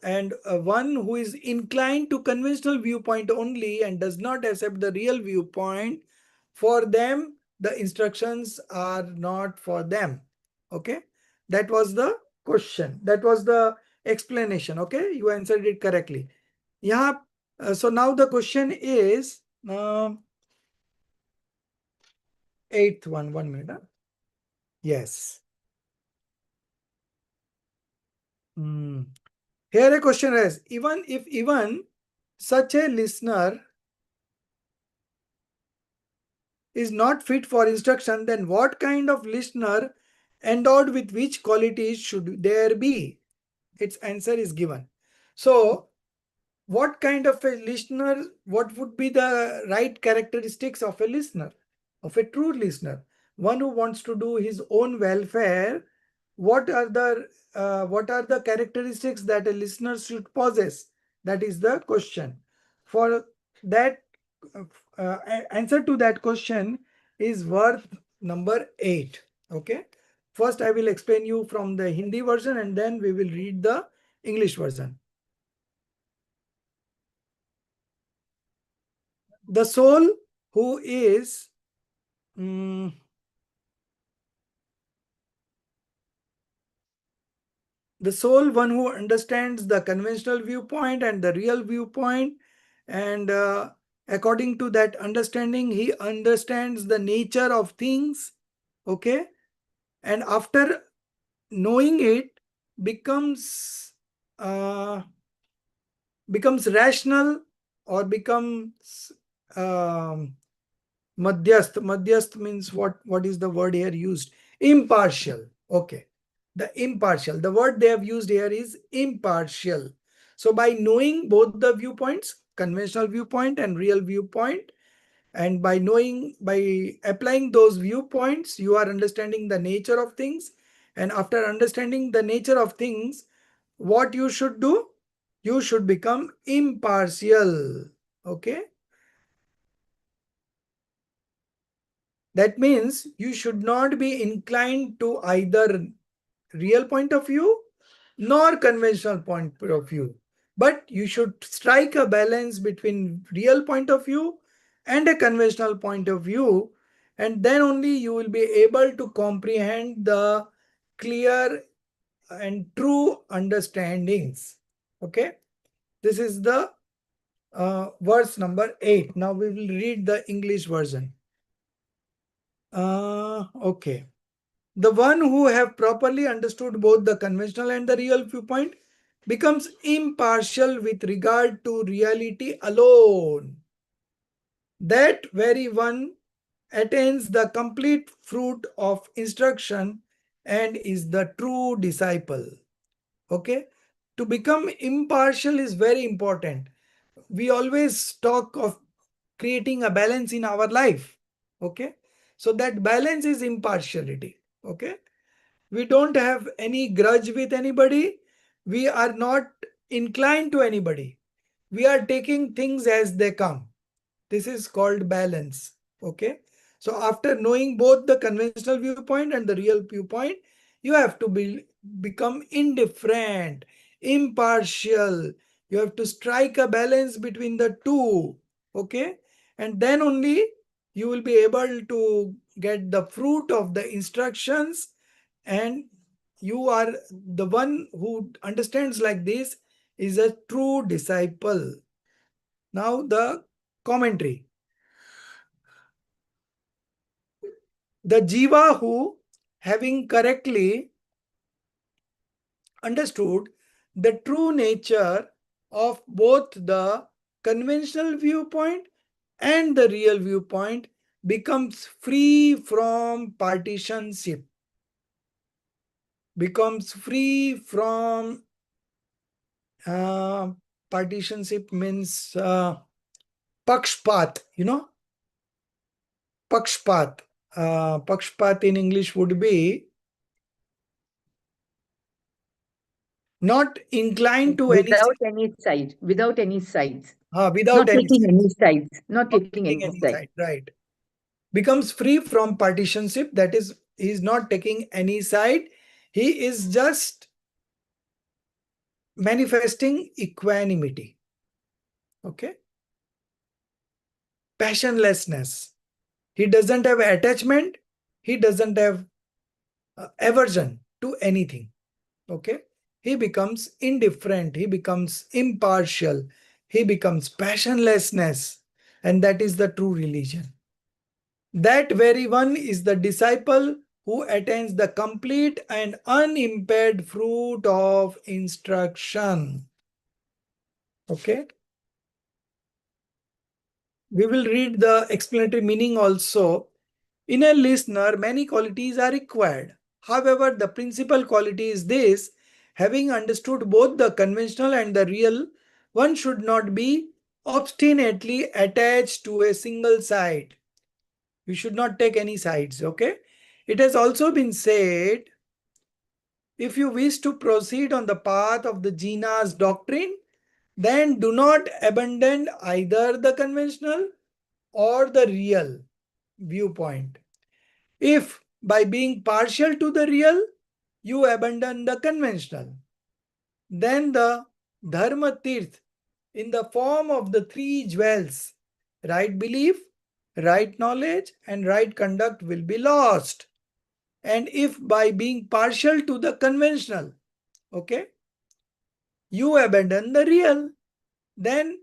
and one who is inclined to conventional viewpoint only and does not accept the real viewpoint, for them the instructions are not for them. Okay, that was the question, that was the explanation. Okay, you answered it correctly. Yeah. So now the question is eighth one. 1 minute. Yes. Hmm. Here a question is, even such a listener is not fit for instruction, then what kind of listener endowed with which qualities should there be? Its answer is given. So what kind of a listener, what would be the right characteristics of a listener, of a true listener, one who wants to do his own welfare? What are the characteristics that a listener should possess? That is the question. For that, answer to that question is worth number 8. Okay, first I will explain you from the Hindi version and then we will read the English version. The soul who is the soul, one who understands the conventional viewpoint and the real viewpoint, and according to that understanding he understands the nature of things. Okay, and after knowing it, becomes rational, or becomes madhyast. Madhyast means what is the word here used? Impartial. Okay, the impartial, the word they have used here is impartial. So by knowing both the viewpoints, conventional viewpoint and real viewpoint, and by applying those viewpoints, you are understanding the nature of things. And after understanding the nature of things, what you should do? You should become impartial. Okay, that means you should not be inclined to either real point of view nor conventional point of view, but you should strike a balance between real point of view and a conventional point of view, and then only you will be able to comprehend the clear and true understandings. Okay, this is the verse number 8. Now we will read the English version. Okay. The one who have properly understood both the conventional and the real viewpoint becomes impartial with regard to reality alone. That very one attains the complete fruit of instruction and is the true disciple. Okay, to become impartial is very important. We always talk of creating a balance in our life. Okay, so that balance is impartiality. Okay, we don't have any grudge with anybody, we are not inclined to anybody, we are taking things as they come. This is called balance. Okay, so after knowing both the conventional viewpoint and the real viewpoint, you have to become indifferent, impartial. You have to strike a balance between the two. Okay, and then only you will be able to get the fruit of the instructions, and you are the one who understands like this is a true disciple. Now the commentary. The jiva who, having correctly understood the true nature of both the conventional viewpoint and the real viewpoint, becomes free from partisanship. Becomes free from partisanship means pakshpat, pakshpat. Pakshpat in English would be not inclined to any Without side. any side, without any sides. Without Not any taking any sides. sides. Not Not taking taking any any sides. side, right. Becomes free from partisanship, that is, he is not taking any side. He is just manifesting equanimity. Okay. Passionlessness. He doesn't have attachment. He doesn't have aversion to anything. Okay. He becomes indifferent. He becomes impartial. He becomes passionlessness. And that is the true religion. That very one is the disciple who attains the complete and unimpaired fruit of instruction. Okay. We will read the explanatory meaning also. In a listener, many qualities are required. However, the principal quality is this: having understood both the conventional and the real, one should not be obstinately attached to a single side. You should not take any sides, okay? It has also been said, if you wish to proceed on the path of the Jina's doctrine, then do not abandon either the conventional or the real viewpoint. If by being partial to the real, you abandon the conventional, then the Dharma Tirth in the form of the three jewels, right belief, right knowledge, and right conduct will be lost. And if by being partial to the conventional, okay, you abandon the real, then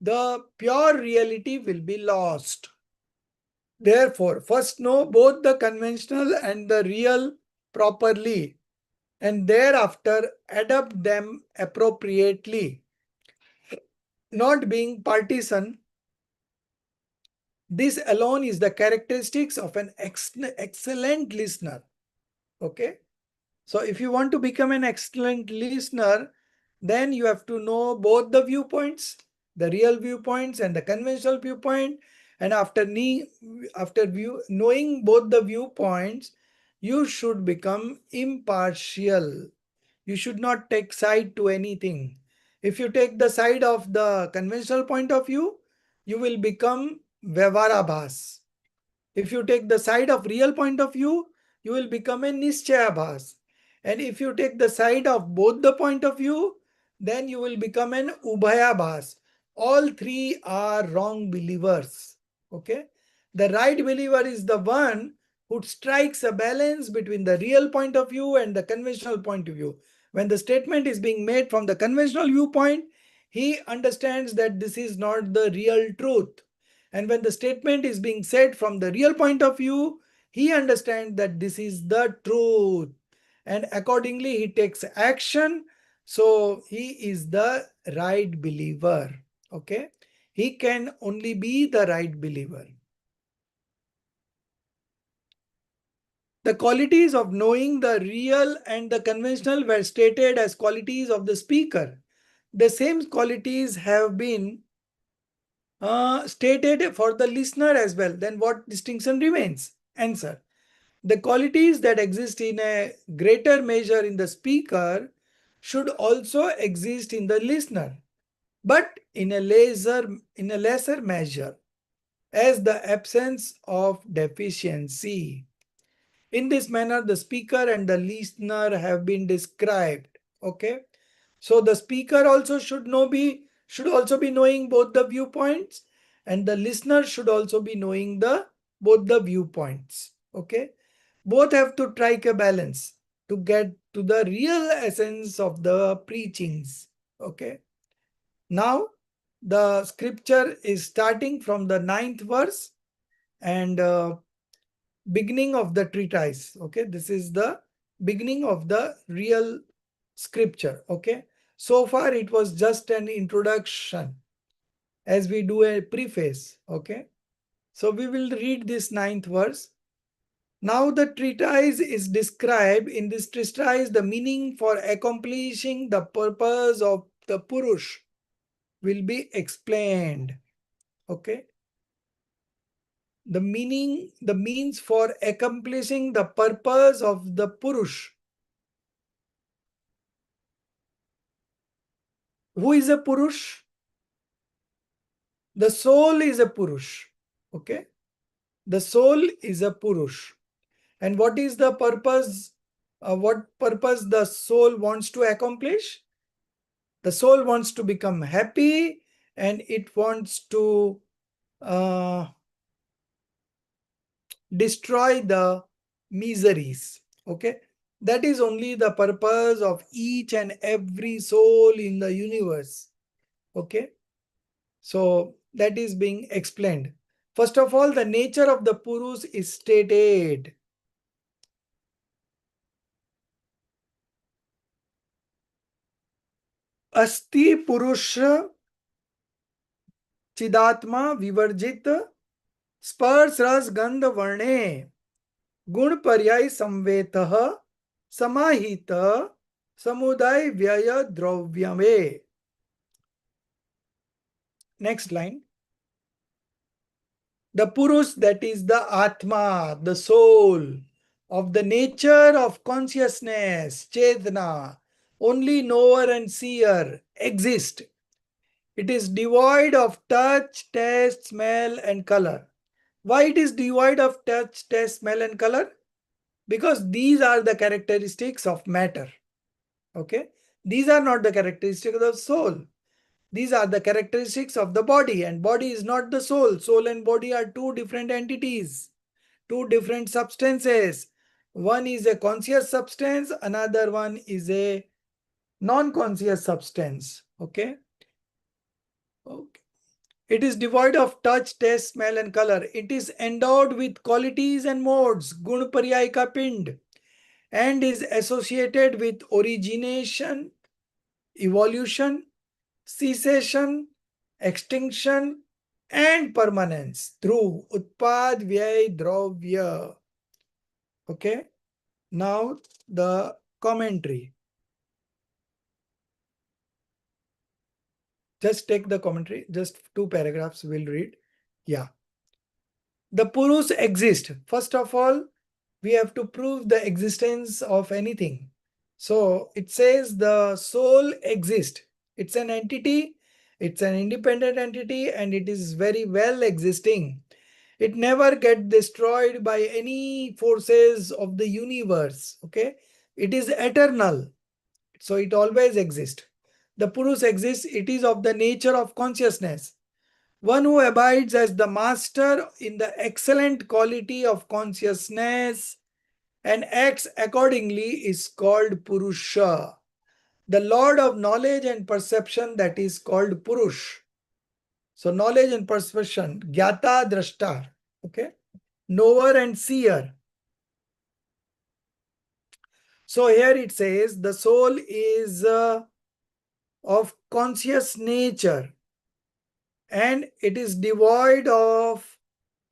the pure reality will be lost. Therefore, first know both the conventional and the real properly, and thereafter adapt them appropriately. Not being partisan, this alone is the characteristics of an excellent listener. Okay. So if you want to become an excellent listener, then you have to know both the viewpoints, the real viewpoints and the conventional viewpoint. And after knowing both the viewpoints, you should become impartial. You should not take side to anything. If you take the side of the conventional point of view, you will become Vyavarabhas. If you take the side of real point of view, you will become a Nischayabhas. And if you take the side of both the point of view, then you will become an Ubhayabhas. All three are wrong believers. Okay. The right believer is the one who strikes a balance between the real point of view and the conventional point of view. When the statement is being made from the conventional viewpoint, he understands that this is not the real truth. And when the statement is being said from the real point of view, he understands that this is the truth. And accordingly, he takes action. So he is the right believer. Okay. He can only be the right believer. The qualities of knowing the real and the conventional were stated as qualities of the speaker. The same qualities have been stated for the listener as well. Then what distinction remains? Answer. The qualities that exist in a greater measure in the speaker should also exist in the listener, but in a lesser measure, as the absence of deficiency. In this manner, the speaker and the listener have been described. Okay. So the speaker also should also be knowing both the viewpoints, and the listener should also be knowing both the viewpoints. Okay. Both have to strike a balance to get to the real essence of the preachings. Okay. Now the scripture is starting from the 9th verse and beginning of the treatise. Okay. This is the beginning of the real scripture. Okay. So far it was just an introduction as we do a preface. Okay. So we will read this 9th verse. Now the treatise is described. In this treatise, the meaning for accomplishing the purpose of the Purush will be explained. Okay. The meaning, the means for accomplishing the purpose of the Purush. Who is a Purush? The soul is a Purush. Okay. The soul is a Purush. And what is the purpose? What purpose the soul wants to accomplish? The soul wants to become happy and it wants to destroy the miseries. Okay. That is only the purpose of each and every soul in the universe. Okay. So that is being explained. First of all, the nature of the Purus is stated. Asti Purusha Chidatma Vivarjit Spars Ras Gandh Varne Gun Paryay Samvetah Samahita Samuday Vyaya Dravyame. Next line. The Purus, that is the Atma, the soul of the nature of consciousness, Chetna, only knower and seer, exist. It is devoid of touch, taste, smell, and color. Why it is devoid of touch, taste, smell, and color? Because these are the characteristics of matter. Okay? These are not the characteristics of the soul. These are the characteristics of the body, and body is not the soul. Soul and body are two different entities, two different substances. One is a conscious substance, another one is a non-conscious substance. Okay? Okay. It is devoid of touch, taste, smell, and color. It is endowed with qualities and modes, gun paryay ka pind, and is associated with origination, evolution, cessation, extinction, and permanence through utpad, vyay, dravya. Okay. Now the commentary. Just take the commentary. Just 2 paragraphs we'll read. Yeah. The Purus exist. First of all, we have to prove the existence of anything. So it says the soul exists. It's an entity. It's an independent entity and it is very well existing. It never gets destroyed by any forces of the universe. Okay. It is eternal. So it always exists. The Purus exists. It is of the nature of consciousness. One who abides as the master in the excellent quality of consciousness and acts accordingly is called Purusha. The Lord of knowledge and perception, that is called Purush. So knowledge and perception, Gyata Drashta, okay? Knower and seer. So here it says the soul is of conscious nature and it is devoid of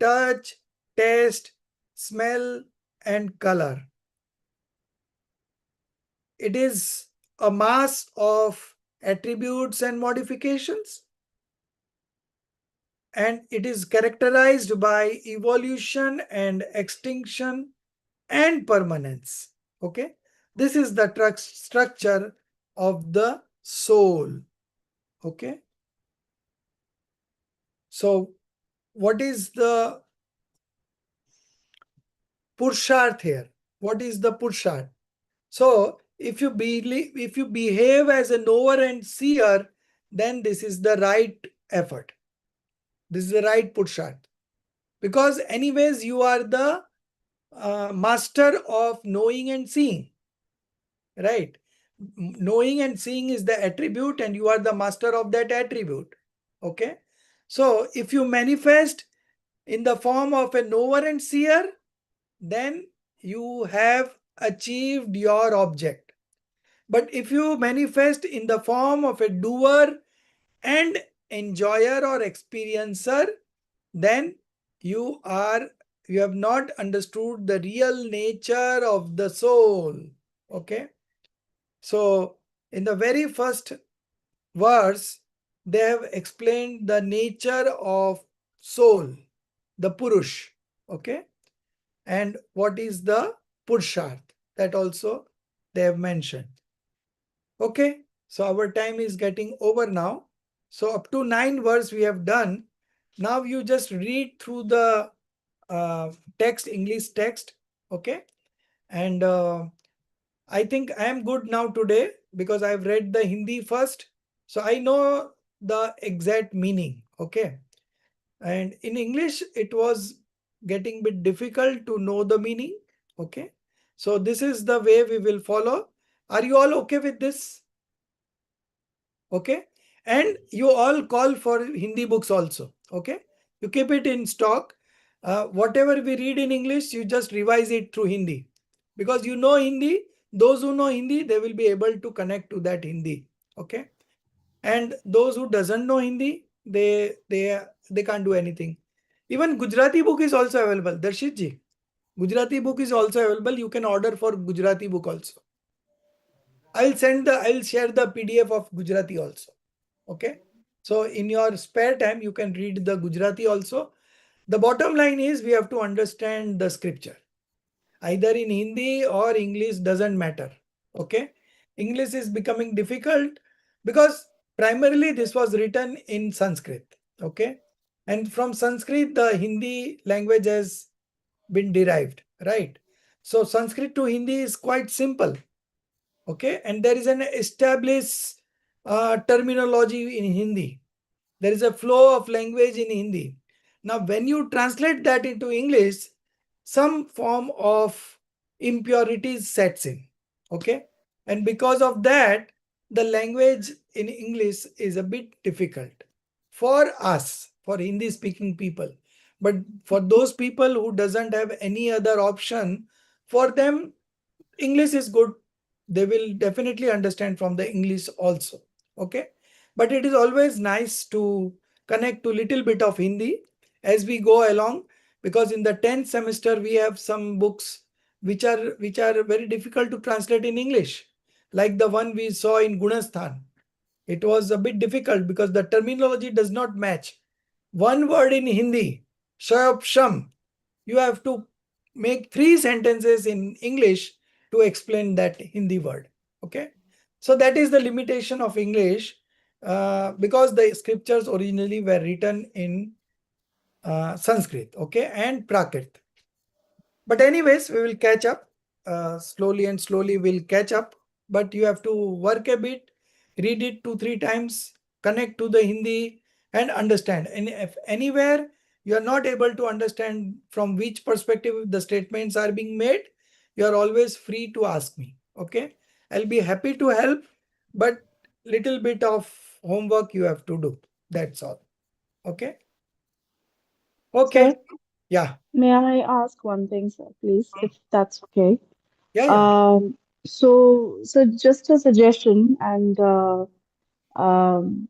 touch, taste, smell, and color. It is a mass of attributes and modifications, and it is characterized by evolution and extinction and permanence. Okay, this is the structure of the soul. Okay, so what is the Purusharth here? What is the Purusharth? So if you believe, if you behave as a knower and seer, then this is the right effort. This is the right Purusharth. Because anyways, you are the master of knowing and seeing. Right? Knowing and seeing is the attribute and you are the master of that attribute. Okay? So if you manifest in the form of a knower and seer, then you have achieved your object. But if you manifest in the form of a doer and enjoyer or experiencer, then you have not understood the real nature of the soul. Okay. So in the very first verse, they have explained the nature of soul, the Purush. Okay. And what is the Purusharth? That also they have mentioned. Okay. So our time is getting over now. So up to 9 verse we have done. Now you just read through the text, English text, okay? And I think I am good now today because I've read the Hindi first. So I know the exact meaning, okay? And in English, it was getting a bit difficult to know the meaning, okay? So this is the way we will follow. Are you all okay with this? Okay. And you all call for Hindi books also, okay? You keep it in stock. Whatever we read in English, you just revise it through Hindi. Because you know Hindi, those who know Hindi, they will be able to connect to that Hindi, okay? And those who doesn't know Hindi, they can't do anything. Even Gujarati book is also available. Darshit ji, Gujarati book is also available. You can order for Gujarati book also. I'll share the PDF of Gujarati also. Okay. So in your spare time, you can read the Gujarati also. The bottom line is we have to understand the scripture. Either in Hindi or English doesn't matter. Okay. English is becoming difficult because primarily this was written in Sanskrit. Okay. And from Sanskrit, the Hindi language has been derived, right? So Sanskrit to Hindi is quite simple. Okay. And there is an established terminology in Hindi. There is a flow of language in Hindi. Now, when you translate that into English, some form of impurities sets in. Okay. And because of that, the language in English is a bit difficult for us, for Hindi speaking people. But for those people who doesn't have any other option, for them, English is good. They will definitely understand from the English also. Okay. But it is always nice to connect to little bit of Hindi as we go along, because in the 10th semester we have some books which are very difficult to translate in English, like the one we saw in Gunasthan. It was a bit difficult because the terminology does not match. One word in Hindi, shab sham, you have to make 3 sentences in English to explain that Hindi word. Okay. So that is the limitation of English, because the scriptures originally were written in Sanskrit, okay, and Prakrit. But anyways, we will catch up. Slowly and slowly we'll catch up. But you have to work a bit, read it 2-3 times, connect to the Hindi and understand. And if anywhere you are not able to understand from which perspective the statements are being made, you are always free to ask me. Okay. I'll be happy to help, but little bit of homework you have to do. That's all. Okay. Okay. Sir, Yeah. may I ask one thing, sir, please, if that's okay? Yeah. Yeah. Um, so just a suggestion, and um,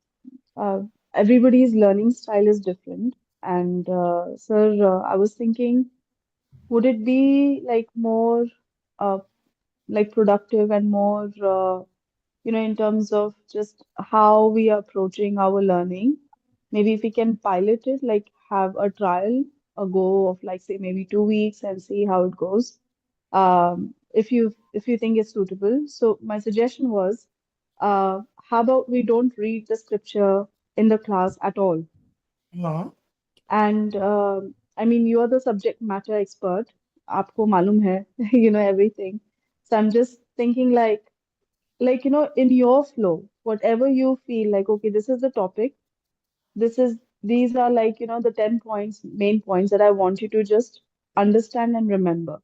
uh, everybody's learning style is different. And sir, I was thinking, would it be like more uh, like productive and more in terms of just how we are approaching our learning? Maybe if we can pilot it, like have a trial, a go of like say maybe 2 weeks and see how it goes. If you think it's suitable. So my suggestion was, how about we don't read the scripture in the class at all? Uh-huh. And I mean, you are the subject matter expert. आपको मालूम है, you know everything. So I'm just thinking like in your flow, whatever you feel like, okay, this is the topic. These are like the 10 points, main points that I want you to just understand and remember.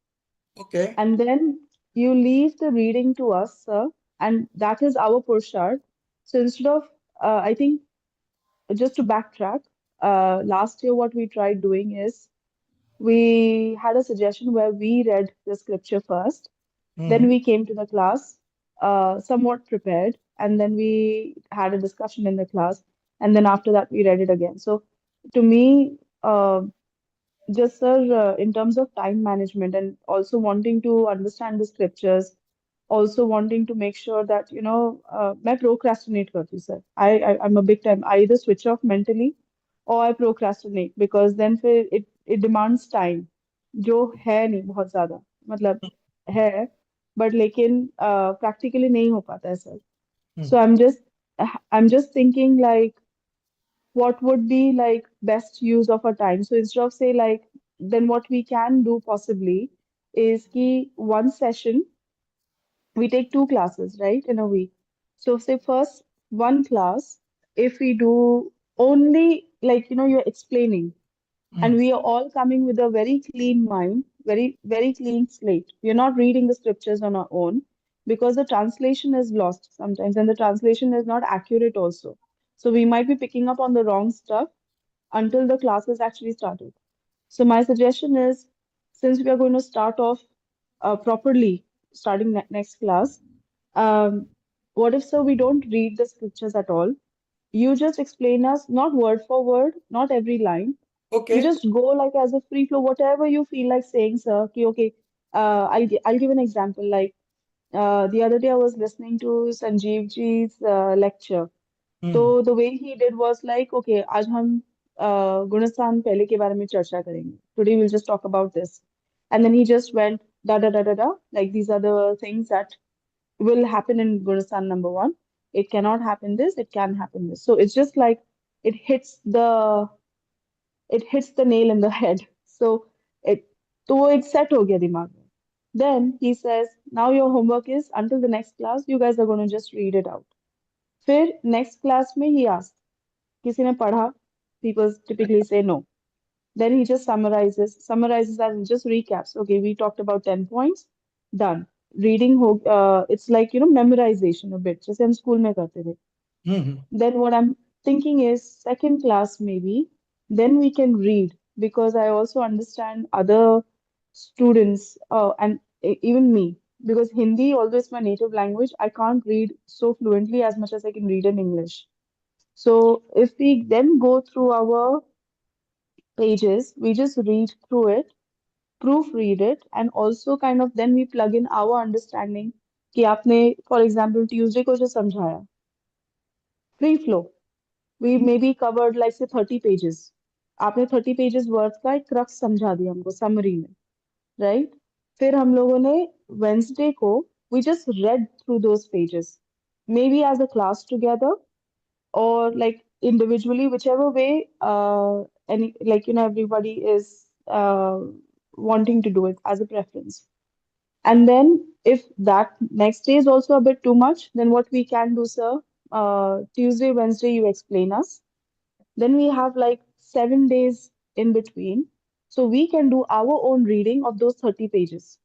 Okay. And then you leave the reading to us, sir, and that is our Purshart. So instead of, I think, just to backtrack, last year what we tried doing is we had a suggestion where we read the scripture first, then Mhm. we came to the class, somewhat prepared, and then we had a discussion in the class, and then after that we read it again. So to me, just sir, in terms of time management and also wanting to understand the scriptures, also wanting to make sure that मैं procrastinate करती हूँ sir. I'm a big time. I either switch off mentally or I procrastinate because then फिर it demands time जो है नहीं बहुत ज़्यादा, मतलब है but लेकिन practically नहीं हो पाता है sir. Hmm. So I'm just thinking like what would be like best use of our time. So instead of say like, then what we can do possibly is ki one session, we take two classes, right, in a week. So say first one class, if we do only like, you're explaining, and we are all coming with a very clean mind, very, very clean slate. We are not reading the scriptures on our own because the translation is lost sometimes and the translation is not accurate also. So we might be picking up on the wrong stuff until the class is actually started. So my suggestion is, since we are going to start off properly, starting next class, um, what if so we don't read the scriptures at all? You just explain us, not word for word, not every line. You Okay. just go like as a free flow, whatever you feel like saying, sir. Ki, okay, I'll give an example. Like the other day, I was listening to Sanjeev ji's lecture. Hmm. So the way he did was like, okay, आज हम गुणस्थान पहले के बारे में चर्चा करेंगे. Today we'll just talk about this, and then he just went da da da da da. Like these are the things that will happen in Gulistan number one. It cannot happen this, it can happen this. So it's just like it hits the it hits the nail in the head. So it तो वो एक set हो गया दिमाग में. Then he says, now your homework is until the next class, you guys are going to just read it out. फिर next class में he asked, किसी ने पढ़ा? People typically say no. Then he just summarizes and just recaps. Okay, we talked about 10 points. Done. Reading, it's like, memorization a bit. जैसे हम school में करते थे. Hmm. Then what I'm thinking is second class maybe, then we can read because I also understand other students and even me because Hindi, although it's my native language, I can't read so fluently as much as I can read in English. So if we then go through our pages, we just read through it, proofread it, and also kind of then we plug in our understanding कि आपने, for example, Tuesday को जो समझाया, free flow. We maybe covered like say 30 pages. आपने 30 pages worth का एक crux समझा दिया हमको summary में, right? फिर हम लोगों ने Wednesday को we just read through those pages, maybe as a class together or like individually, whichever way any like everybody is wanting to do it as a preference. And then if that next day is also a bit too much, then what we can do, sir, Tuesday, Wednesday, you explain us. Then we have like 7 days in between. So we can do our own reading of those 30 pages.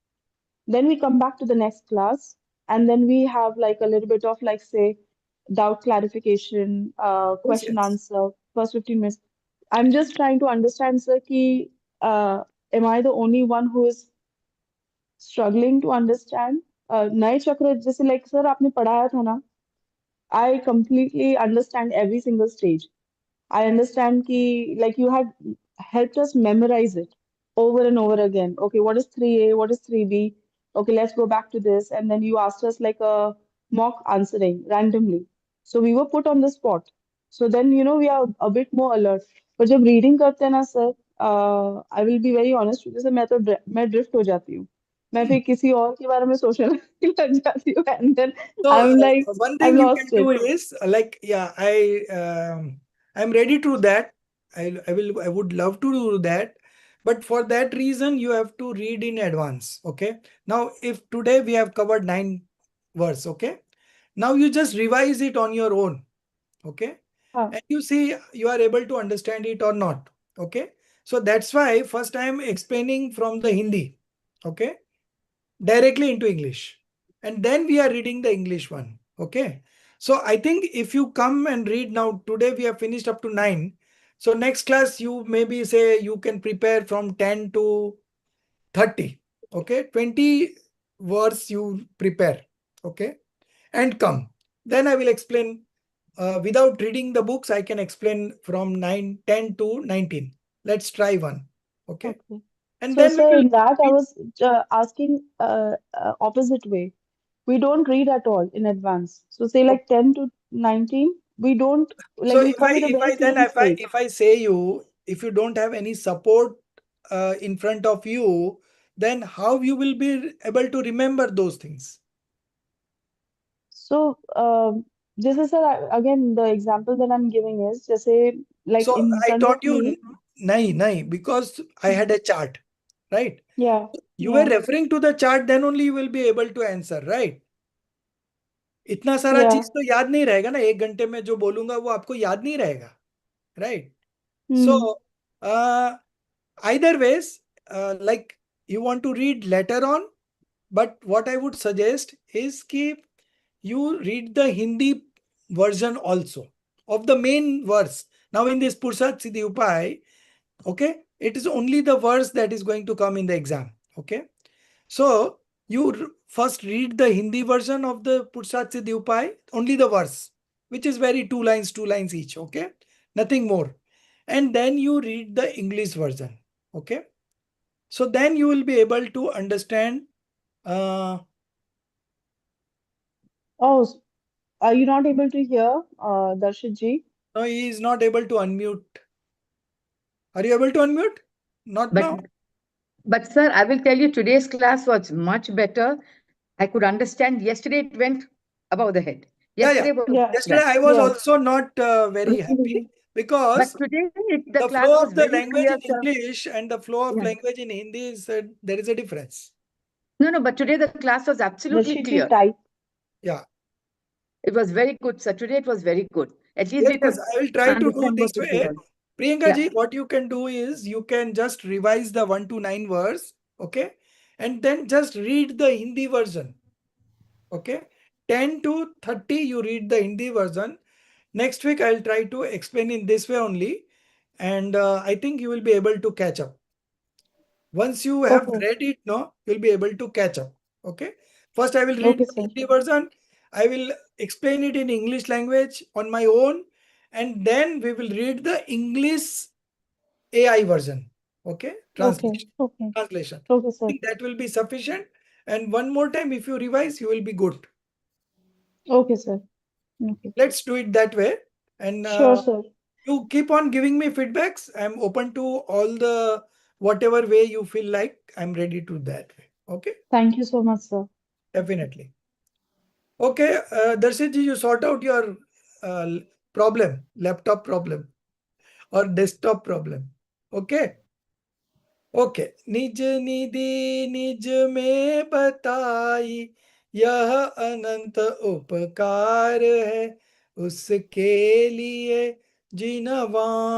Then we come back to the next class, and then we have like a little bit of like, say, doubt clarification, Yes, question yes. answer, first 15 minutes. I'm just trying to understand, sir, ki, am I the only one who is struggling to understand? नए चक्र जैसे like sir आपने पढ़ाया था ना, I completely understand every single stage. I understand ki like you had helped us memorize it over and over again. Okay, what is 3A? What is 3B? Okay, let's go back to this. And then you asked us like a mock answering randomly. So we were put on the spot. So then, we are a bit more alert. But जब reading करते हैं ना sir, I will be very honest with you sir, मैं drift हो जाती हूँ. मैं फिर किसी और के बारे में सोचने लग जाती हूँ. And then So I'm like, one I've thing you can lost do it. is like, yeah, I'm ready to that. I would love to do that. But for that reason, you have to read in advance. Okay. Now, if today we have covered 9 verse, okay. Now you just revise it on your own. Okay. हाँ, And you see you are able to understand it or not. Okay. So that's why first I am explaining from the Hindi. Okay, directly into English. And then we are reading the English one. Okay. So I think if you come and read now, today we have finished up to 9. So next class, you maybe say you can prepare from 10 to 30. Okay. 20 words you prepare. Okay. And come. Then I will explain without reading the books. I can explain from 10 to 19. Let's try one. Okay. okay. And So, then we sir, will in that, I read. was asking opposite way. We don't read at all in advance. So, say like 10 to 19, we don't, So like, we come with a very clean slate. if I say you, if you don't have any support in front of you, then how you will be able to remember those things? So, this is, sir, again, the example that I'm giving is, just say, like So in I front taught of you me. nahi, because I had a chart, right? Yeah, You were yeah, referring to the chart, then only you will be able to answer, right? इतना सारा yeah. चीज तो याद नहीं रहेगा ना, 1 घंटे में जो बोलूंगा वो आपको याद नहीं रहेगा, right? So Hmm. either ways, like you want to read later on, but what I would suggest is keep you read the Hindi version also of the main verse. Now in this Pursat Siddhi Upay, okay, it is only the verse that is going to come in the exam, okay? So you first read the Hindi version of the Pursat Siddhi Upay, only the verse, which is very two lines each, okay? Nothing more. And then you read the English version, okay? So then you will be able to understand. Oh, are you not able to hear, Darshit ji? No, he is not able to unmute. Are you able to unmute? Not But, now? but sir, I will tell you, today's class was much better. I could understand. Yesterday it went above the head. Yeah, yeah. Yesterday was Yeah, Yesterday yeah. I was yes. also not very happy because But today the the class flow was of the very language clear, in sir. English and the flow of Yeah. language in Hindi is there is a difference. No, but today the class was absolutely Darshit ji, clear. type. Yeah. It was very good, sir. Today it was very good. At least Yes, we yes. could I will try to do understand this what is way. given. Priyanka Yeah. ji, what you can do is you can just revise the 1 to 9 verse, okay? And then just read the Hindi version, okay? 10 to 30 you read the Hindi version. Next week I'll try to explain in this way only, and I think you will be able to catch up. Once you have Okay, read it, no, you'll be able to catch up. Okay. First, I will read okay, the sir. Hindi version. I will explain it in English language on my own, and then we will read the English AI version. Okay. Okay, Translation. okay, Translation. okay, I sir. think that will be sufficient. And one more time, if you revise, you will be good. Okay, sir. Okay. Let's do it that way. And Sure, sir. you keep on giving me feedbacks. I'm open to all the whatever way you feel like. I'm ready to that way. Okay. Thank you so much, sir. Definitely. Okay, Darshit ji, you sort out your problem, laptop problem or desktop problem. Okay. Okay निज निधि निज में बताई यह अनंत उपकार है उसके लिए जिनवान